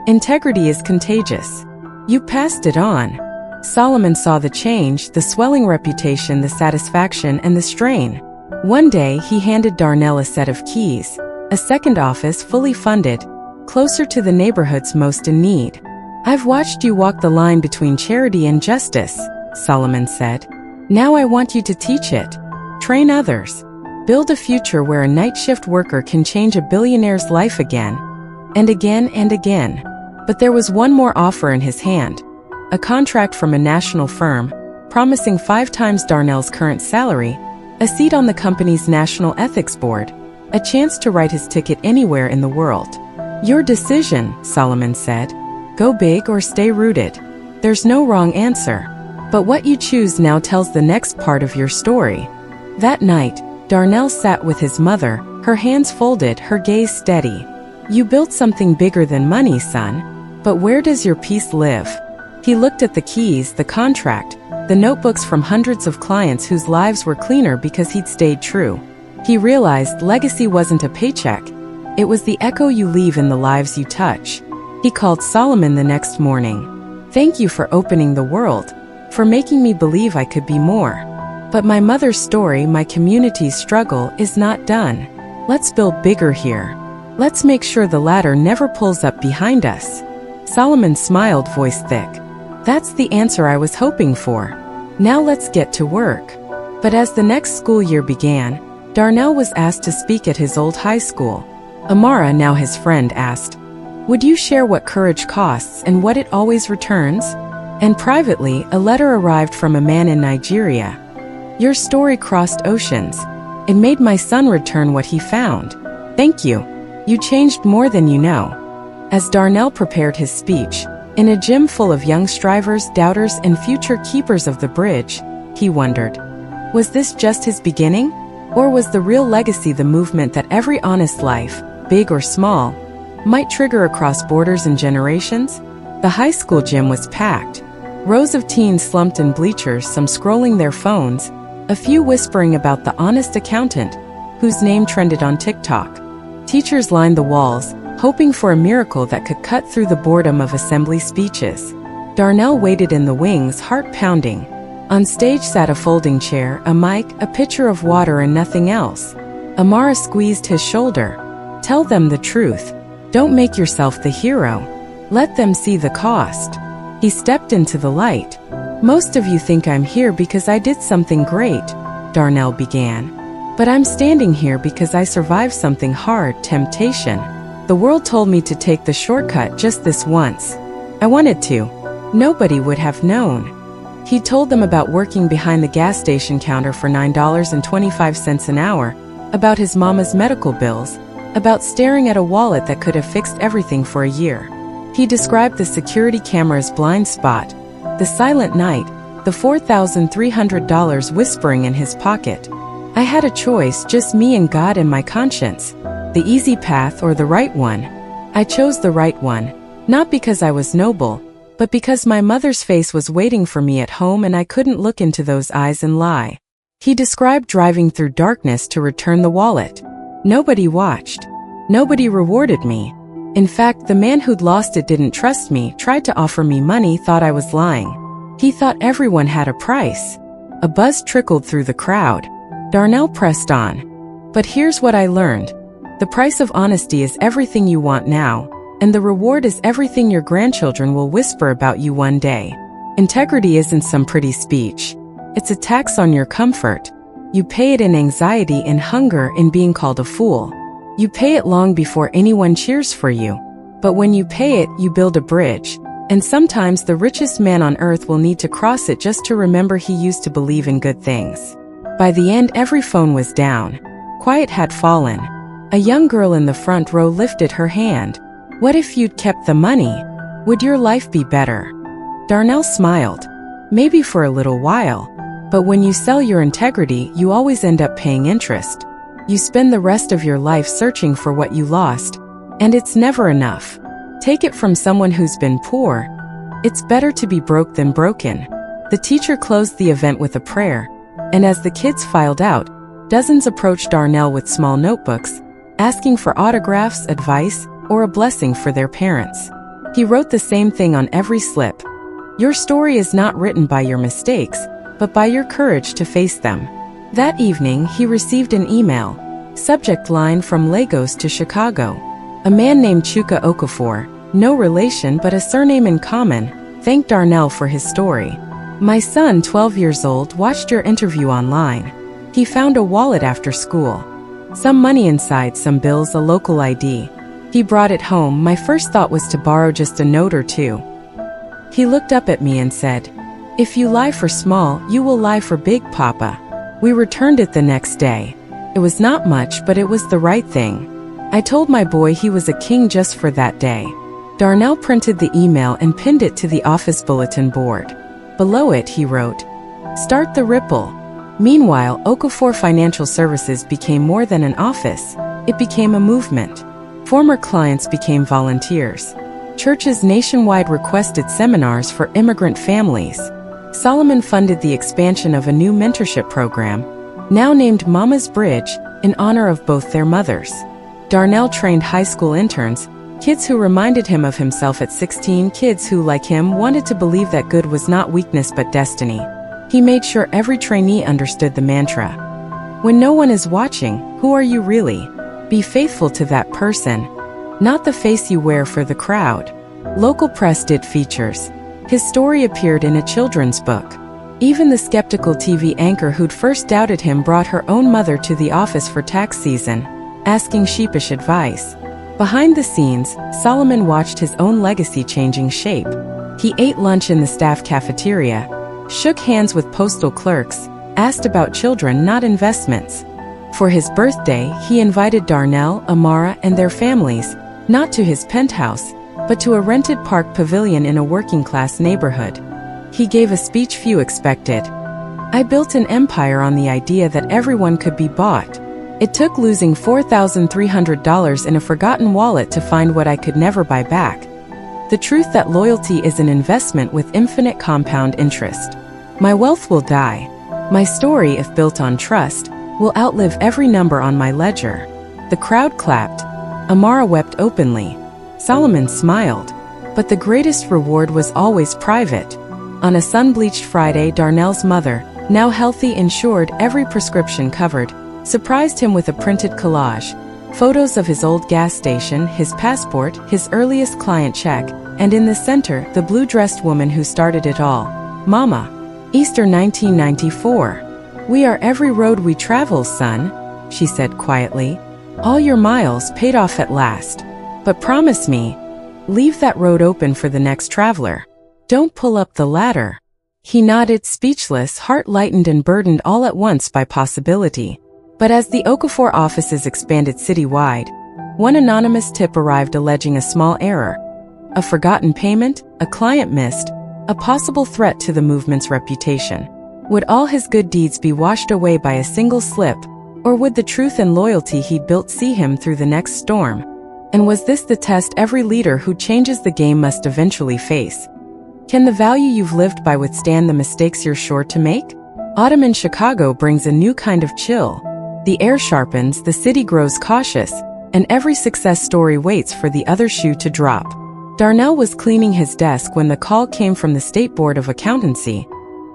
Integrity is contagious. You passed it on. Solomon saw the change, the swelling reputation, the satisfaction, and the strain. One day he handed Darnell a set of keys, a second office fully funded, closer to the neighborhoods most in need. I've watched you walk the line between charity and justice, Solomon said. Now I want you to teach it. Train others. Build a future where a night shift worker can change a billionaire's life again, and again and again. But there was one more offer in his hand. A contract from a national firm, promising 5 times Darnell's current salary, a seat on the company's National Ethics Board, a chance to write his ticket anywhere in the world. Your decision, Solomon said. Go big or stay rooted. There's no wrong answer. But what you choose now tells the next part of your story. That night, Darnell sat with his mother, her hands folded, her gaze steady. You built something bigger than money, son. But where does your peace live? He looked at the keys, the contract, the notebooks from hundreds of clients whose lives were cleaner because he'd stayed true. He realized legacy wasn't a paycheck. It was the echo you leave in the lives you touch. He called Solomon the next morning. Thank you for opening the world, for making me believe I could be more. But my mother's story, my community's struggle, is not done. Let's build bigger here. Let's make sure the ladder never pulls up behind us. Solomon smiled, voice thick. That's the answer I was hoping for. Now let's get to work. But as the next school year began, Darnell was asked to speak at his old high school. Amara, now his friend, asked, "Would you share what courage costs and what it always returns?" And privately, a letter arrived from a man in Nigeria. Your story crossed oceans. It made my son return what he found. Thank you. You changed more than you know. As Darnell prepared his speech, in a gym full of young strivers, doubters, and future keepers of the bridge, he wondered, was this just his beginning? Or was the real legacy the movement that every honest life, big or small, might trigger across borders and generations? The high school gym was packed. Rows of teens slumped in bleachers, some scrolling their phones, a few whispering about the honest accountant, whose name trended on TikTok. Teachers lined the walls, hoping for a miracle that could cut through the boredom of assembly speeches. Darnell waited in the wings, heart pounding. On stage sat a folding chair, a mic, a pitcher of water, and nothing else. Amara squeezed his shoulder. Tell them the truth. Don't make yourself the hero. Let them see the cost. He stepped into the light. Most of you think I'm here because I did something great, Darnell began. But I'm standing here because I survived something hard, temptation. The world told me to take the shortcut just this once. I wanted to. Nobody would have known. He told them about working behind the gas station counter for $9.25 an hour, about his mama's medical bills, about staring at a wallet that could have fixed everything for a year. He described the security camera's blind spot, the silent night, the $4,300 whispering in his pocket. I had a choice, just me and God and my conscience. The easy path or the right one. I chose the right one, not because I was noble, but because my mother's face was waiting for me at home and I couldn't look into those eyes and lie. He described driving through darkness to return the wallet. Nobody watched. Nobody rewarded me. In fact, the man who'd lost it didn't trust me, tried to offer me money, thought I was lying. He thought everyone had a price. A buzz trickled through the crowd. Darnell pressed on. But here's what I learned. The price of honesty is everything you want now, and the reward is everything your grandchildren will whisper about you one day. Integrity isn't some pretty speech. It's a tax on your comfort. You pay it in anxiety and hunger in being called a fool. You pay it long before anyone cheers for you. But when you pay it, you build a bridge. And sometimes the richest man on earth will need to cross it just to remember he used to believe in good things. By the end, every phone was down. Quiet had fallen. A young girl in the front row lifted her hand. What if you'd kept the money? Would your life be better? Darnell smiled. Maybe for a little while. But when you sell your integrity, you always end up paying interest. You spend the rest of your life searching for what you lost. And it's never enough. Take it from someone who's been poor. It's better to be broke than broken. The teacher closed the event with a prayer. And as the kids filed out, dozens approached Darnell with small notebooks, asking for autographs, advice, or a blessing for their parents. He wrote the same thing on every slip. Your story is not written by your mistakes, but by your courage to face them. That evening, he received an email. Subject line: from Lagos to Chicago. A man named Chuka Okafor, no relation but a surname in common, thanked Darnell for his story. My son, 12 years old, watched your interview online. He found a wallet after school. Some money inside, some bills, a local ID. He brought it home. My first thought was to borrow just a note or two. He looked up at me and said, "If you lie for small, you will lie for big, Papa." We returned it the next day. It was not much, but it was the right thing. I told my boy he was a king just for that day. Darnell printed the email and pinned it to the office bulletin board. Below it, he wrote, "Start the ripple." Meanwhile, Okafor Financial Services became more than an office. It became a movement. Former clients became volunteers. Churches nationwide requested seminars for immigrant families. Solomon funded the expansion of a new mentorship program, now named Mama's Bridge, in honor of both their mothers. Darnell trained high school interns, kids who reminded him of himself at 16, kids who, like him, wanted to believe that good was not weakness but destiny. He made sure every trainee understood the mantra. When no one is watching, who are you really? Be faithful to that person, not the face you wear for the crowd. Local press did features. His story appeared in a children's book. Even the skeptical TV anchor who'd first doubted him brought her own mother to the office for tax season, asking sheepish advice. Behind the scenes, Solomon watched his own legacy changing shape. He ate lunch in the staff cafeteria, shook hands with postal clerks, asked about children, not investments. For his birthday, he invited Darnell, Amara, and their families, not to his penthouse, but to a rented park pavilion in a working-class neighborhood. He gave a speech few expected. I built an empire on the idea that everyone could be bought. It took losing $4,300 in a forgotten wallet to find what I could never buy back. The truth that loyalty is an investment with infinite compound interest. My wealth will die. My story, if built on trust, will outlive every number on my ledger. The crowd clapped. Amara wept openly. Solomon smiled. But the greatest reward was always private. On a sun-bleached Friday, Darnell's mother, now healthy, insured, every prescription covered, surprised him with a printed collage. Photos of his old gas station, his passport, his earliest client check, and in the center, the blue-dressed woman who started it all. Mama. Easter 1994. "We are every road we travel, son," she said quietly. "All your miles paid off at last. But promise me, leave that road open for the next traveler. Don't pull up the ladder." He nodded, speechless, heart lightened and burdened all at once by possibility. But as the Okafor offices expanded citywide, one anonymous tip arrived alleging a small error. A forgotten payment, a client missed, a possible threat to the movement's reputation. Would all his good deeds be washed away by a single slip, or would the truth and loyalty he'd built see him through the next storm? And was this the test every leader who changes the game must eventually face? Can the value you've lived by withstand the mistakes you're sure to make? Autumn in Chicago brings a new kind of chill. The air sharpens, the city grows cautious, and every success story waits for the other shoe to drop. Darnell was cleaning his desk when the call came from the State Board of Accountancy.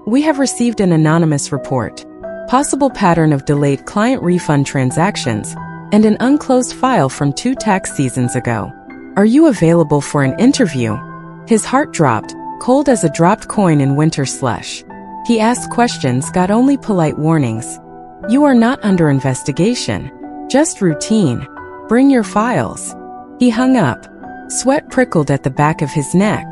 "We have received an anonymous report. Possible pattern of delayed client refund transactions, and an unclosed file from 2 tax seasons ago. "Are you available for an interview?" His heart dropped, cold as a dropped coin in winter slush. He asked questions, got only polite warnings. "You are not under investigation. Just routine. Bring your files." He hung up. Sweat prickled at the back of his neck.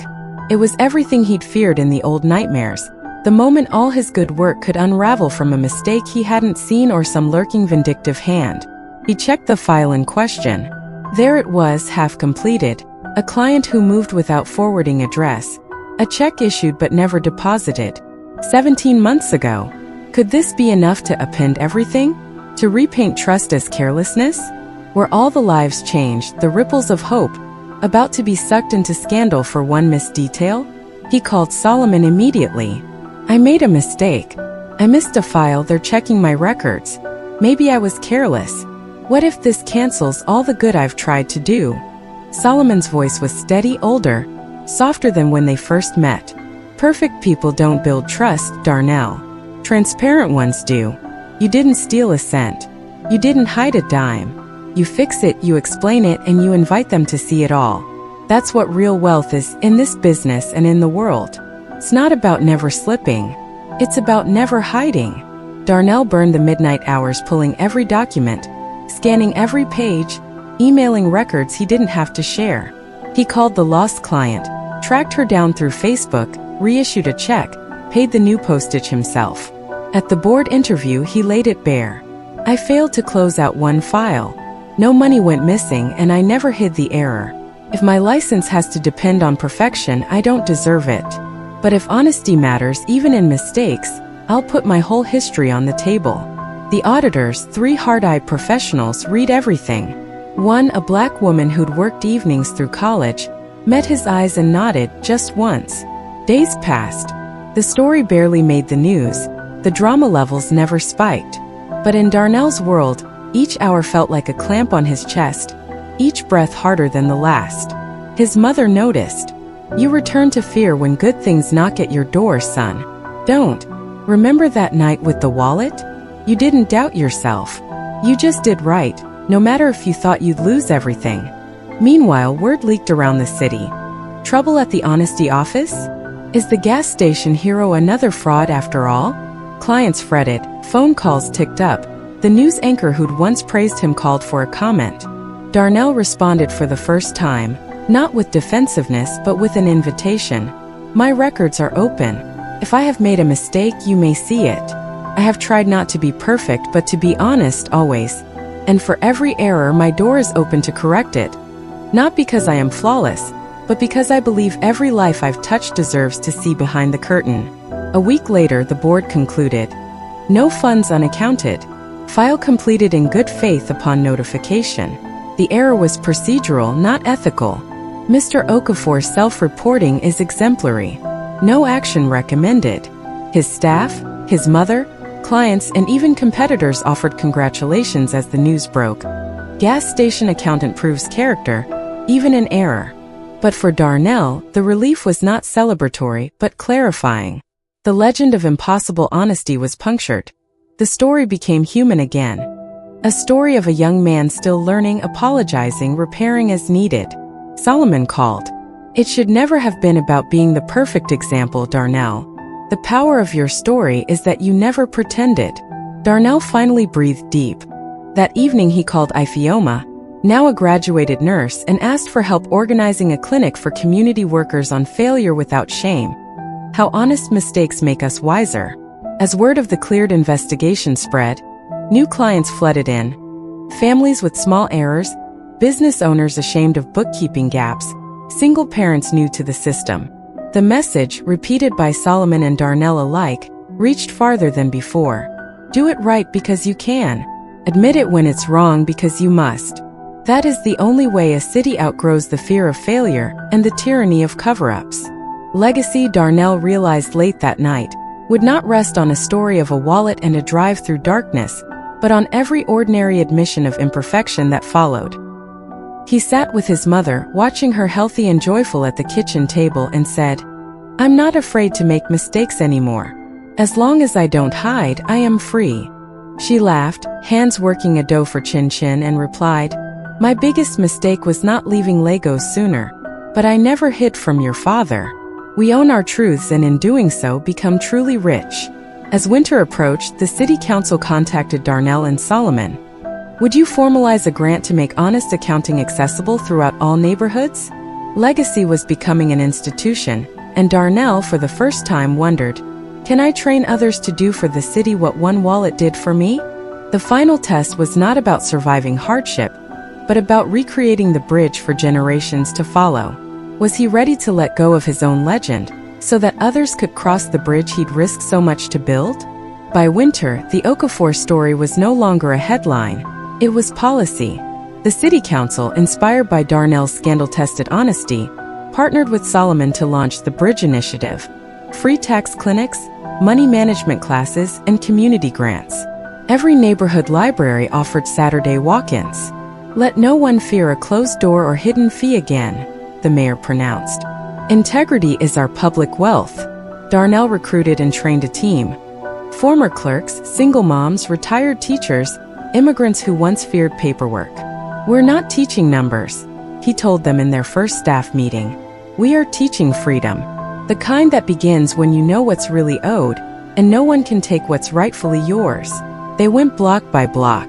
It was everything he'd feared in the old nightmares. The moment all his good work could unravel from a mistake he hadn't seen or some lurking vindictive hand. He checked the file in question. There it was, half completed. A client who moved without forwarding address. A check issued but never deposited. 17 months ago. Could this be enough to append everything? To repaint trust as carelessness? Were all the lives changed, the ripples of hope, about to be sucked into scandal for one missed detail? He called Solomon immediately. "I made a mistake. I missed a file, they're checking my records. Maybe I was careless. What if this cancels all the good I've tried to do?" Solomon's voice was steady, older, softer than when they first met. "Perfect people don't build trust, Darnell. Transparent ones do. You didn't steal a cent. You didn't hide a dime. You fix it, you explain it, and you invite them to see it all. That's what real wealth is in this business and in the world. It's not about never slipping. It's about never hiding." Darnell burned the midnight hours pulling every document, scanning every page, emailing records he didn't have to share. He called the lost client, tracked her down through Facebook, reissued a check, paid the new postage himself. At the board interview, he laid it bare. "I failed to close out one file. No money went missing and I never hid the error. If my license has to depend on perfection, I don't deserve it. But if honesty matters, even in mistakes, I'll put my whole history on the table." The auditors, 3 hard-eyed professionals, read everything. One, a black woman who'd worked evenings through college, met his eyes and nodded just once. Days passed. The story barely made the news. The drama levels never spiked. But in Darnell's world, each hour felt like a clamp on his chest, each breath harder than the last. His mother noticed. "You return to fear when good things knock at your door, son. Don't. Remember that night with the wallet? You didn't doubt yourself. You just did right, no matter if you thought you'd lose everything." Meanwhile, word leaked around the city. Trouble at the honesty office? Is the gas station hero another fraud after all? Clients fretted, phone calls ticked up. The news anchor who'd once praised him called for a comment. Darnell responded for the first time, not with defensiveness but with an invitation. "My records are open. If I have made a mistake, you may see it. I have tried not to be perfect but to be honest always. And for every error, my door is open to correct it. Not because I am flawless, but because I believe every life I've touched deserves to see behind the curtain." A week later, the board concluded. No funds unaccounted. File completed in good faith upon notification. The error was procedural, not ethical. Mr. Okafor's self-reporting is exemplary. No action recommended. His staff, his mother, clients, and even competitors offered congratulations as the news broke. Gas station accountant proves character, even in error. But for Darnell, the relief was not celebratory, but clarifying. The legend of impossible honesty was punctured. The story became human again. A story of a young man still learning, apologizing, repairing as needed. Solomon called. "It should never have been about being the perfect example, Darnell. The power of your story is that you never pretended." Darnell finally breathed deep. That evening he called Ifioma, now a graduated nurse, and asked for help organizing a clinic for community workers on failure without shame. How honest mistakes make us wiser. As word of the cleared investigation spread, new clients flooded in. Families with small errors, business owners ashamed of bookkeeping gaps, single parents new to the system. The message, repeated by Solomon and Darnell alike, reached farther than before. Do it right because you can. Admit it when it's wrong because you must. That is the only way a city outgrows the fear of failure and the tyranny of cover-ups. Legacy, Darnell realized late that night, would not rest on a story of a wallet and a drive through darkness, but on every ordinary admission of imperfection that followed. He sat with his mother, watching her healthy and joyful at the kitchen table, and said, "I'm not afraid to make mistakes anymore. As long as I don't hide, I am free." She laughed, hands working a dough for chin-chin, and replied, My biggest mistake was not leaving Legos sooner, but I never hid from your father. We own our truths and in doing so become truly rich. As winter approached, the city council contacted Darnell and Solomon. Would you formalize a grant to make honest accounting accessible throughout all neighborhoods? Legacy was becoming an institution, and Darnell for the first time wondered, can I train others to do for the city what one wallet did for me? The final test was not about surviving hardship, but about recreating the bridge for generations to follow. Was he ready to let go of his own legend, so that others could cross the bridge he'd risked so much to build? By winter, the Okafor story was no longer a headline, it was policy. The city council, inspired by Darnell's scandal-tested honesty, partnered with Solomon to launch the Bridge Initiative. Free tax clinics, money management classes, and community grants. Every neighborhood library offered Saturday walk-ins. Let no one fear a closed door or hidden fee again, the mayor pronounced. Integrity is our public wealth. Darnell recruited and trained a team. Former clerks, single moms, retired teachers, immigrants who once feared paperwork. We're not teaching numbers, he told them in their first staff meeting. We are teaching freedom. The kind that begins when you know what's really owed, and no one can take what's rightfully yours. They went block by block.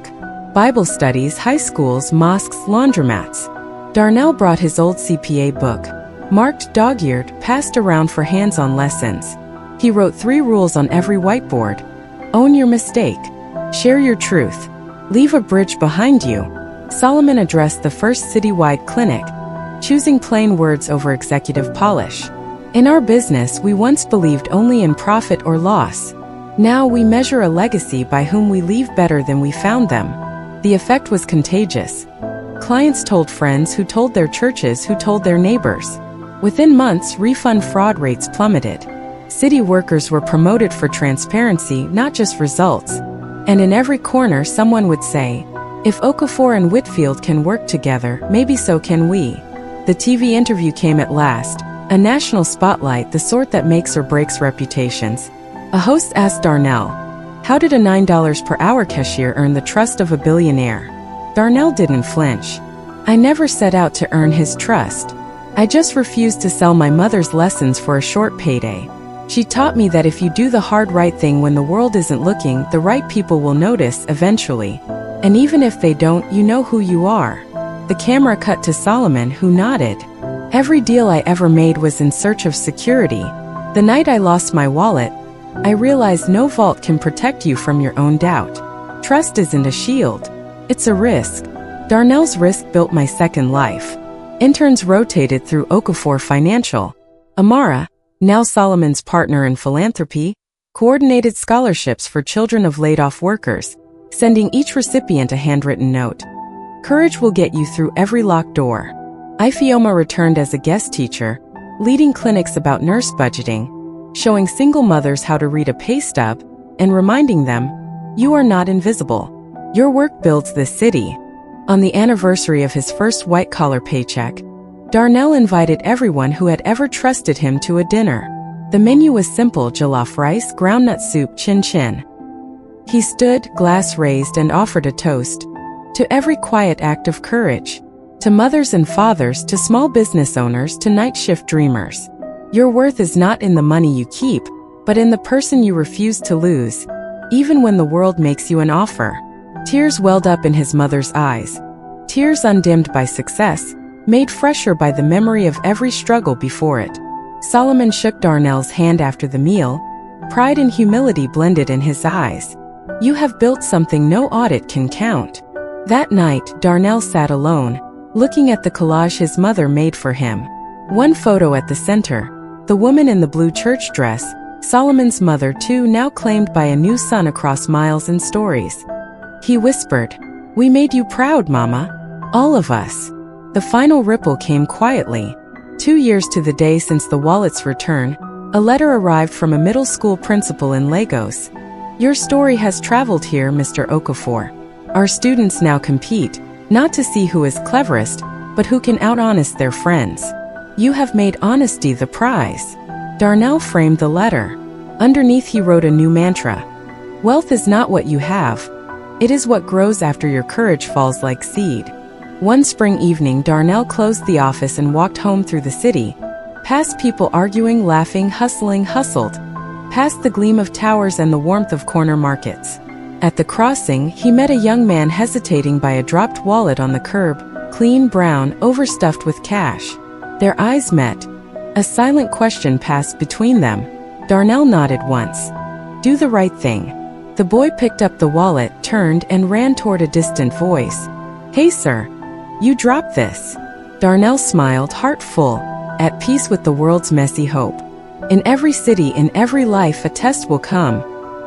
Bible studies, high schools, mosques, laundromats. Darnell brought his old CPA book, marked dog-eared, passed around for hands-on lessons. He wrote 3 rules on every whiteboard. Own your mistake. Share your truth. Leave a bridge behind you. Solomon addressed the first citywide clinic, choosing plain words over executive polish. In our business, we once believed only in profit or loss. Now we measure a legacy by whom we leave better than we found them. The effect was contagious. Clients told friends who told their churches who told their neighbors. Within months, refund fraud rates plummeted. City workers were promoted for transparency, not just results. And in every corner someone would say, if Okafor and Whitfield can work together, maybe so can we. The TV interview came at last, a national spotlight, the sort that makes or breaks reputations. A host asked Darnell, how did a $9 per hour cashier earn the trust of a billionaire? Darnell didn't flinch. I never set out to earn his trust. I just refused to sell my mother's lessons for a short payday. She taught me that if you do the hard right thing when the world isn't looking, the right people will notice eventually. And even if they don't, you know who you are. The camera cut to Solomon, who nodded. Every deal I ever made was in search of security. The night I lost my wallet, I realized no vault can protect you from your own doubt. Trust isn't a shield. It's a risk. Darnell's risk built my second life. Interns rotated through Okafor Financial. Amara, now Solomon's partner in philanthropy, coordinated scholarships for children of laid-off workers, sending each recipient a handwritten note. Courage will get you through every locked door. Ifioma returned as a guest teacher, leading clinics about nurse budgeting, showing single mothers how to read a pay stub, and reminding them, you are not invisible. Your work builds this city. On the anniversary of his first white-collar paycheck, Darnell invited everyone who had ever trusted him to a dinner. The menu was simple: jollof rice, groundnut soup, chin-chin. He stood, glass raised, and offered a toast to every quiet act of courage, to mothers and fathers, to small business owners, to night shift dreamers. Your worth is not in the money you keep, but in the person you refuse to lose, even when the world makes you an offer. Tears welled up in his mother's eyes, tears undimmed by success, made fresher by the memory of every struggle before it. Solomon shook Darnell's hand after the meal, pride and humility blended in his eyes. You have built something no audit can count. That night, Darnell sat alone, looking at the collage his mother made for him. One photo at the center, the woman in the blue church dress, Solomon's mother too, now claimed by a new son across miles and stories. He whispered, "We made you proud, Mama. All of us." The final ripple came quietly. 2 years to the day since the wallet's return, a letter arrived from a middle school principal in Lagos. Your story has traveled here, Mr. Okafor. Our students now compete, not to see who is cleverest, but who can out-honest their friends. You have made honesty the prize. Darnell framed the letter. Underneath he wrote a new mantra. Wealth is not what you have. It is what grows after your courage falls like seed. One spring evening, Darnell closed the office and walked home through the city, past people arguing, laughing, hustled, past the gleam of towers and the warmth of corner markets. At the crossing, he met a young man hesitating by a dropped wallet on the curb, clean brown, overstuffed with cash. Their eyes met. A silent question passed between them. Darnell nodded once. "Do the right thing." The boy picked up the wallet, turned, and ran toward a distant voice. "Hey sir, you dropped this." Darnell smiled, heart full, at peace with the world's messy hope. In every city, in every life, a test will come.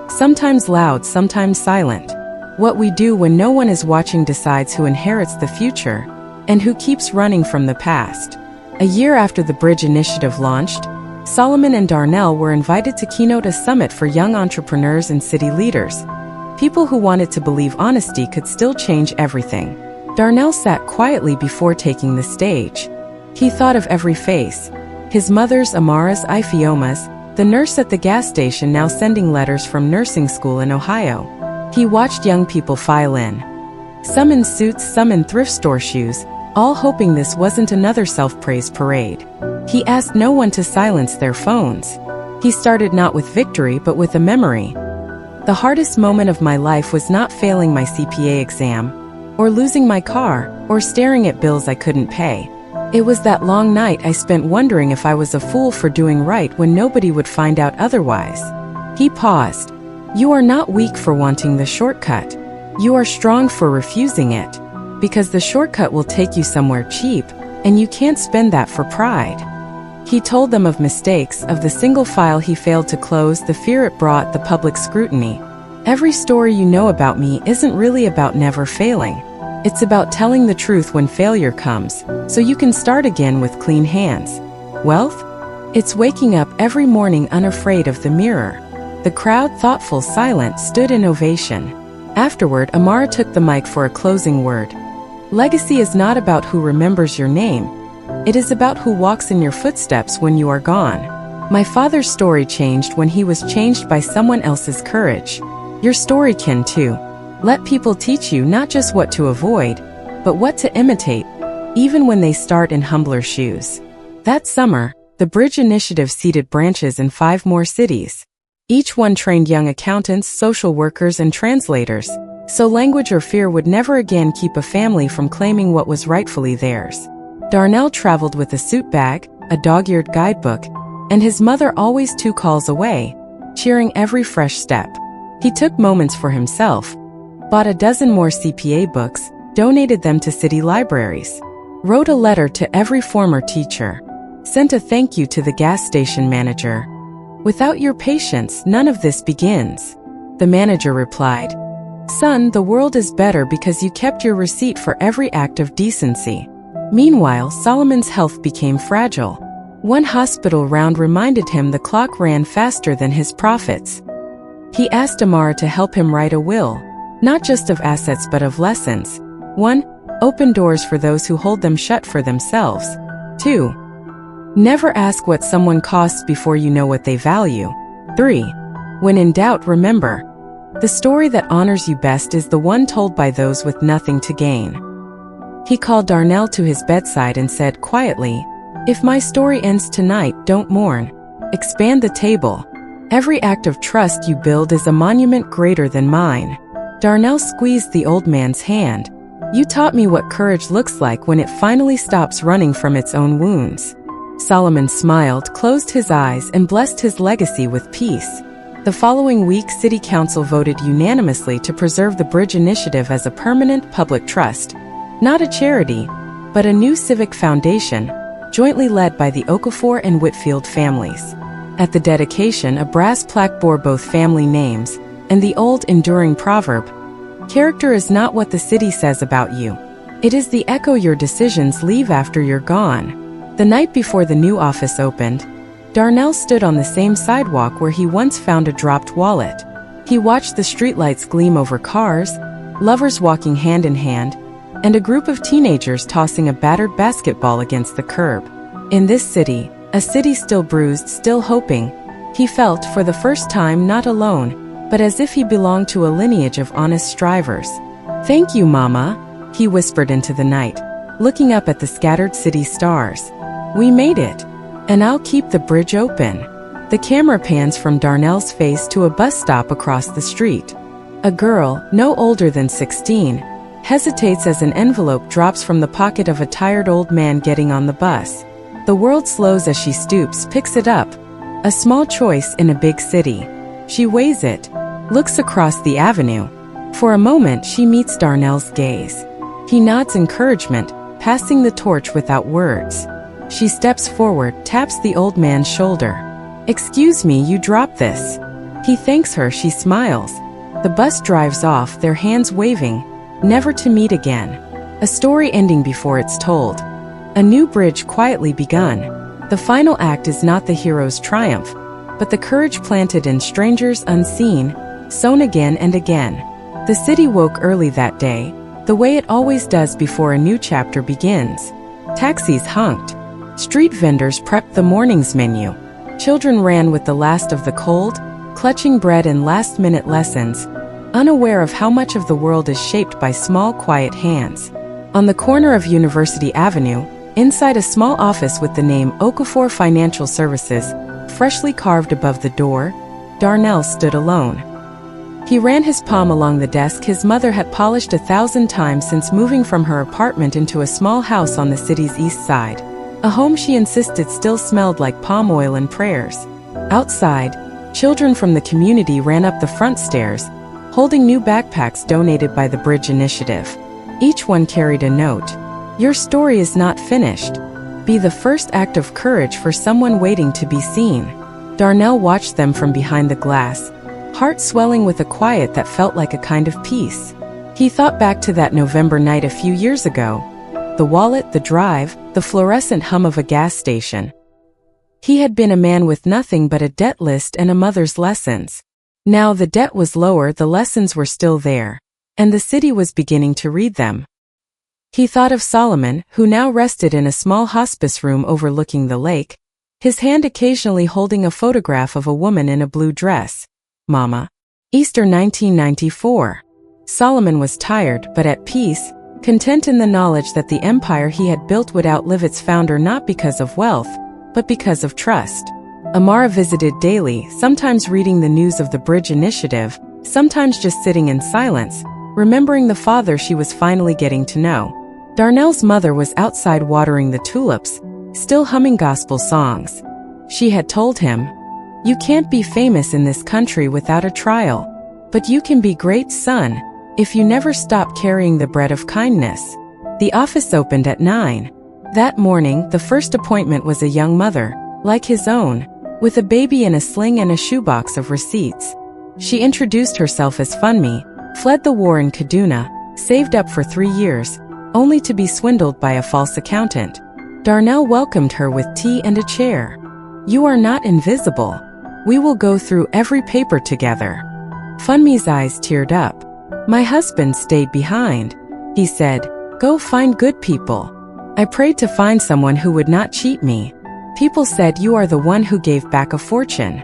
Sometimes loud, sometimes silent. What we do when no one is watching decides who inherits the future and who keeps running from the past. A year after the Bridge Initiative launched, Solomon and Darnell were invited to keynote a summit for young entrepreneurs and city leaders, people who wanted to believe honesty could still change everything. Darnell sat quietly before taking the stage. He thought of every face. His mother's, Amara's, Ifeoma's, the nurse at the gas station now sending letters from nursing school in Ohio. He watched young people file in. Some in suits, some in thrift store shoes, all hoping this wasn't another self-praise parade. He asked no one to silence their phones. He started not with victory but with a memory. "The hardest moment of my life was not failing my CPA exam, or losing my car, or staring at bills I couldn't pay. It was that long night I spent wondering if I was a fool for doing right when nobody would find out otherwise." He paused. "You are not weak for wanting the shortcut. You are strong for refusing it. Because the shortcut will take you somewhere cheap, and you can't spend that for pride." He told them of mistakes, of the single file he failed to close, the fear it brought, the public scrutiny. "Every story you know about me isn't really about never failing. It's about telling the truth when failure comes, so you can start again with clean hands. Wealth? It's waking up every morning unafraid of the mirror." The crowd, thoughtful, silent, stood in ovation. Afterward, Amara took the mic for a closing word. "Legacy is not about who remembers your name. It is about who walks in your footsteps when you are gone. My father's story changed when he was changed by someone else's courage. Your story can too. Let people teach you not just what to avoid, but what to imitate, even when they start in humbler shoes." That summer, the Bridge Initiative seeded branches in 5 more cities. Each one trained young accountants, social workers, and translators, so language or fear would never again keep a family from claiming what was rightfully theirs. Darnell traveled with a suit bag, a dog-eared guidebook, and his mother always 2 calls away, cheering every fresh step. He took moments for himself, bought a dozen more CPA books, donated them to city libraries, wrote a letter to every former teacher, sent a thank you to the gas station manager. "Without your patience, none of this begins." The manager replied, "Son, the world is better because you kept your receipt for every act of decency." Meanwhile, Solomon's health became fragile. One hospital round reminded him the clock ran faster than his profits. He asked Amara to help him write a will, not just of assets but of lessons. 1. Open doors for those who hold them shut for themselves. 2. Never ask what someone costs before you know what they value. 3. When in doubt, remember, the story that honors you best is the one told by those with nothing to gain. He called Darnell to his bedside and said quietly, "If my story ends tonight, don't mourn. Expand the table. Every act of trust you build is a monument greater than mine." Darnell squeezed the old man's hand. "You taught me what courage looks like when it finally stops running from its own wounds." Solomon smiled, closed his eyes, and blessed his legacy with peace. The following week, City Council voted unanimously to preserve the Bridge Initiative as a permanent public trust. Not a charity, but a new civic foundation, jointly led by the Okafor and Whitfield families. At the dedication, a brass plaque bore both family names and the old enduring proverb, "Character is not what the city says about you. It is the echo your decisions leave after you're gone." The night before the new office opened, Darnell stood on the same sidewalk where he once found a dropped wallet. He watched the streetlights gleam over cars, lovers walking hand in hand, and a group of teenagers tossing a battered basketball against the curb. In this city, a city still bruised, still hoping, he felt for the first time not alone, but as if he belonged to a lineage of honest strivers. "Thank you, Mama," he whispered into the night, looking up at the scattered city stars. "We made it. And I'll keep the bridge open." The camera pans from Darnell's face to a bus stop across the street. A girl, no older than 16, hesitates as an envelope drops from the pocket of a tired old man getting on the bus. The world slows as she stoops, picks it up. A small choice in a big city. She weighs it, looks across the avenue. For a moment, she meets Darnell's gaze. He nods encouragement, passing the torch without words. She steps forward, taps the old man's shoulder. "Excuse me, you dropped this." He thanks her, she smiles. The bus drives off, their hands waving, never to meet again. A story ending before it's told. A new bridge quietly begun. The final act is not the hero's triumph, but the courage planted in strangers unseen, sown again and again. The city woke early that day, the way it always does before a new chapter begins. Taxis honked. Street vendors prepped the morning's menu. Children ran with the last of the cold, clutching bread and last-minute lessons, unaware of how much of the world is shaped by small, quiet hands. On the corner of University Avenue, inside a small office with the name Okafor Financial Services freshly carved above the door, Darnell stood alone. He ran his palm along the desk his mother had polished 1,000 times since moving from her apartment into a small house on the city's east side. A home she insisted still smelled like palm oil and prayers. Outside, children from the community ran up the front stairs, holding new backpacks donated by the Bridge Initiative. Each one carried a note. "Your story is not finished. Be the first act of courage for someone waiting to be seen." Darnell watched them from behind the glass, heart swelling with a quiet that felt like a kind of peace. He thought back to that November night a few years ago. The wallet, the drive, the fluorescent hum of a gas station. He had been a man with nothing but a debt list and a mother's lessons. Now the debt was lower, the lessons were still there, and the city was beginning to read them. He thought of Solomon, who now rested in a small hospice room overlooking the lake, his hand occasionally holding a photograph of a woman in a blue dress. Mama. Easter 1994. Solomon was tired but at peace, content in the knowledge that the empire he had built would outlive its founder not because of wealth, but because of trust. Amara visited daily, sometimes reading the news of the Bridge Initiative, sometimes just sitting in silence, remembering the father she was finally getting to know. Darnell's mother was outside watering the tulips, still humming gospel songs. She had told him, "You can't be famous in this country without a trial, but you can be great, son, if you never stop carrying the bread of kindness." The office opened at 9. That morning, the first appointment was a young mother, like his own, with a baby in a sling and a shoebox of receipts. She introduced herself as Funmi, fled the war in Kaduna, saved up for 3 years, only to be swindled by a false accountant. Darnell welcomed her with tea and a chair. "You are not invisible. We will go through every paper together." Funmi's eyes teared up. "My husband stayed behind," he said. "Go find good people. I prayed to find someone who would not cheat me. People said you are the one who gave back a fortune."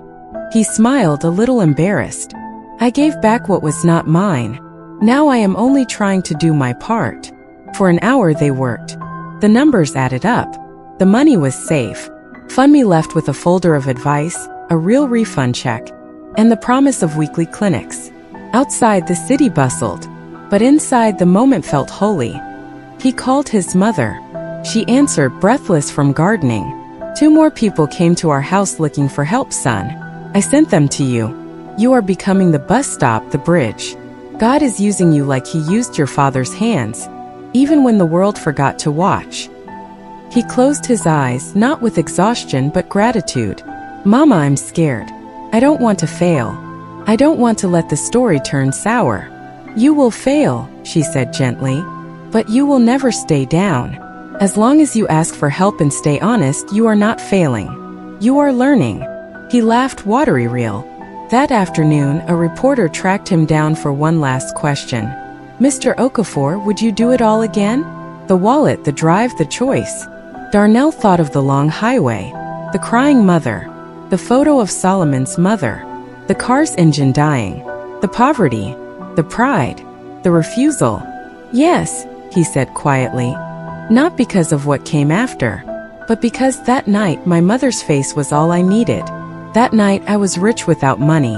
He smiled, a little embarrassed. "I gave back what was not mine. Now I am only trying to do my part." For an hour they worked. The numbers added up. The money was safe. Funmi left with a folder of advice, a real refund check, and the promise of weekly clinics. Outside the city bustled, but inside the moment felt holy. He called his mother. She answered, breathless from gardening. "2 more people came to our house looking for help, son. I sent them to you. You are becoming the bus stop, the bridge. God is using you like he used your father's hands, even when the world forgot to watch." He closed his eyes, not with exhaustion but gratitude. "Mama, I'm scared. I don't want to fail. I don't want to let the story turn sour." "You will fail," she said gently, "but you will never stay down. As long as you ask for help and stay honest, you are not failing. You are learning." He laughed, watery real. That afternoon, a reporter tracked him down for one last question. "Mr. Okafor, would you do it all again? The wallet, the drive, the choice." Darnell thought of the long highway, the crying mother, the photo of Solomon's mother, the car's engine dying, the poverty, the pride, the refusal. "Yes," he said quietly. Not because of what came after, but because that night my mother's face was all I needed. That night I was rich without money.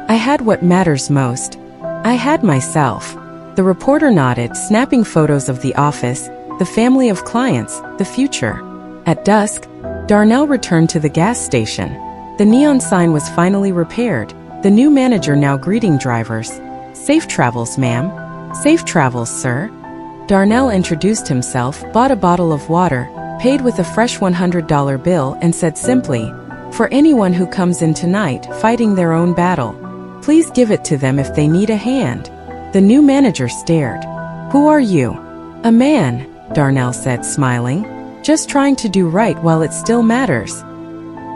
I had what matters most. I had myself. The reporter nodded, snapping photos of the office, the family of clients, the future. At dusk, Darnell returned to the gas station. The neon sign was finally repaired, the new manager now greeting drivers. "Safe travels, ma'am." "Safe travels, sir." Darnell introduced himself, bought a bottle of water, paid with a fresh $100 bill, and said simply, "For anyone who comes in tonight fighting their own battle, please give it to them if they need a hand." The new manager stared. "Who are you?" "A man," Darnell said, smiling. "Just trying to do right while it still matters."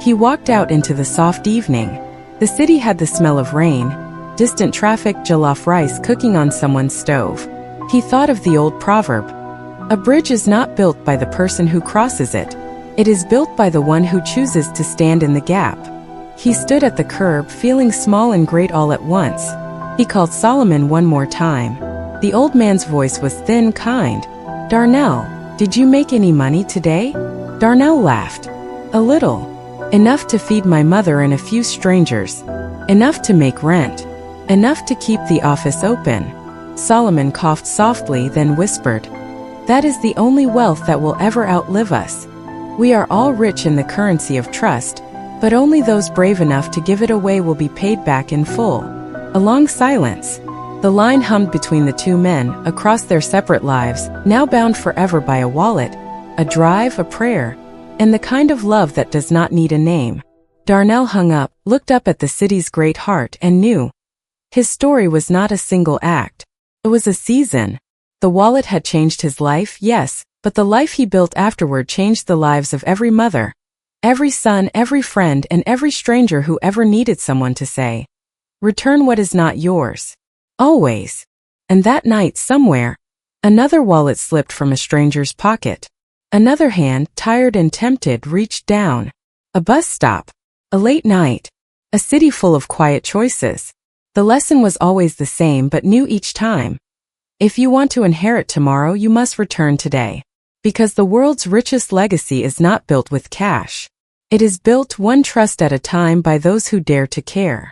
He walked out into the soft evening. The city had the smell of rain, distant traffic, jollof rice cooking on someone's stove. He thought of the old proverb, "A bridge is not built by the person who crosses it. It is built by the one who chooses to stand in the gap." He stood at the curb, feeling small and great all at once. He called Solomon one more time. The old man's voice was thin, kind. "Darnell, did you make any money today?" Darnell laughed. "A little. Enough to feed my mother and a few strangers. Enough to make rent. Enough to keep the office open." Solomon coughed softly, then whispered, "That is the only wealth that will ever outlive us. We are all rich in the currency of trust, but only those brave enough to give it away will be paid back in full." A long silence. The line hummed between the two men, across their separate lives, now bound forever by a wallet, a drive, a prayer, and the kind of love that does not need a name. Darnell hung up, looked up at the city's great heart, and knew. His story was not a single act. It was a season. The wallet had changed his life, yes, but the life he built afterward changed the lives of every mother, every son, every friend, and every stranger who ever needed someone to say, "Return what is not yours." Always. And that night, somewhere, another wallet slipped from a stranger's pocket. Another hand, tired and tempted, reached down. A bus stop. A late night. A city full of quiet choices. The lesson was always the same but new each time. If you want to inherit tomorrow, you must return today. Because the world's richest legacy is not built with cash. It is built one trust at a time by those who dare to care.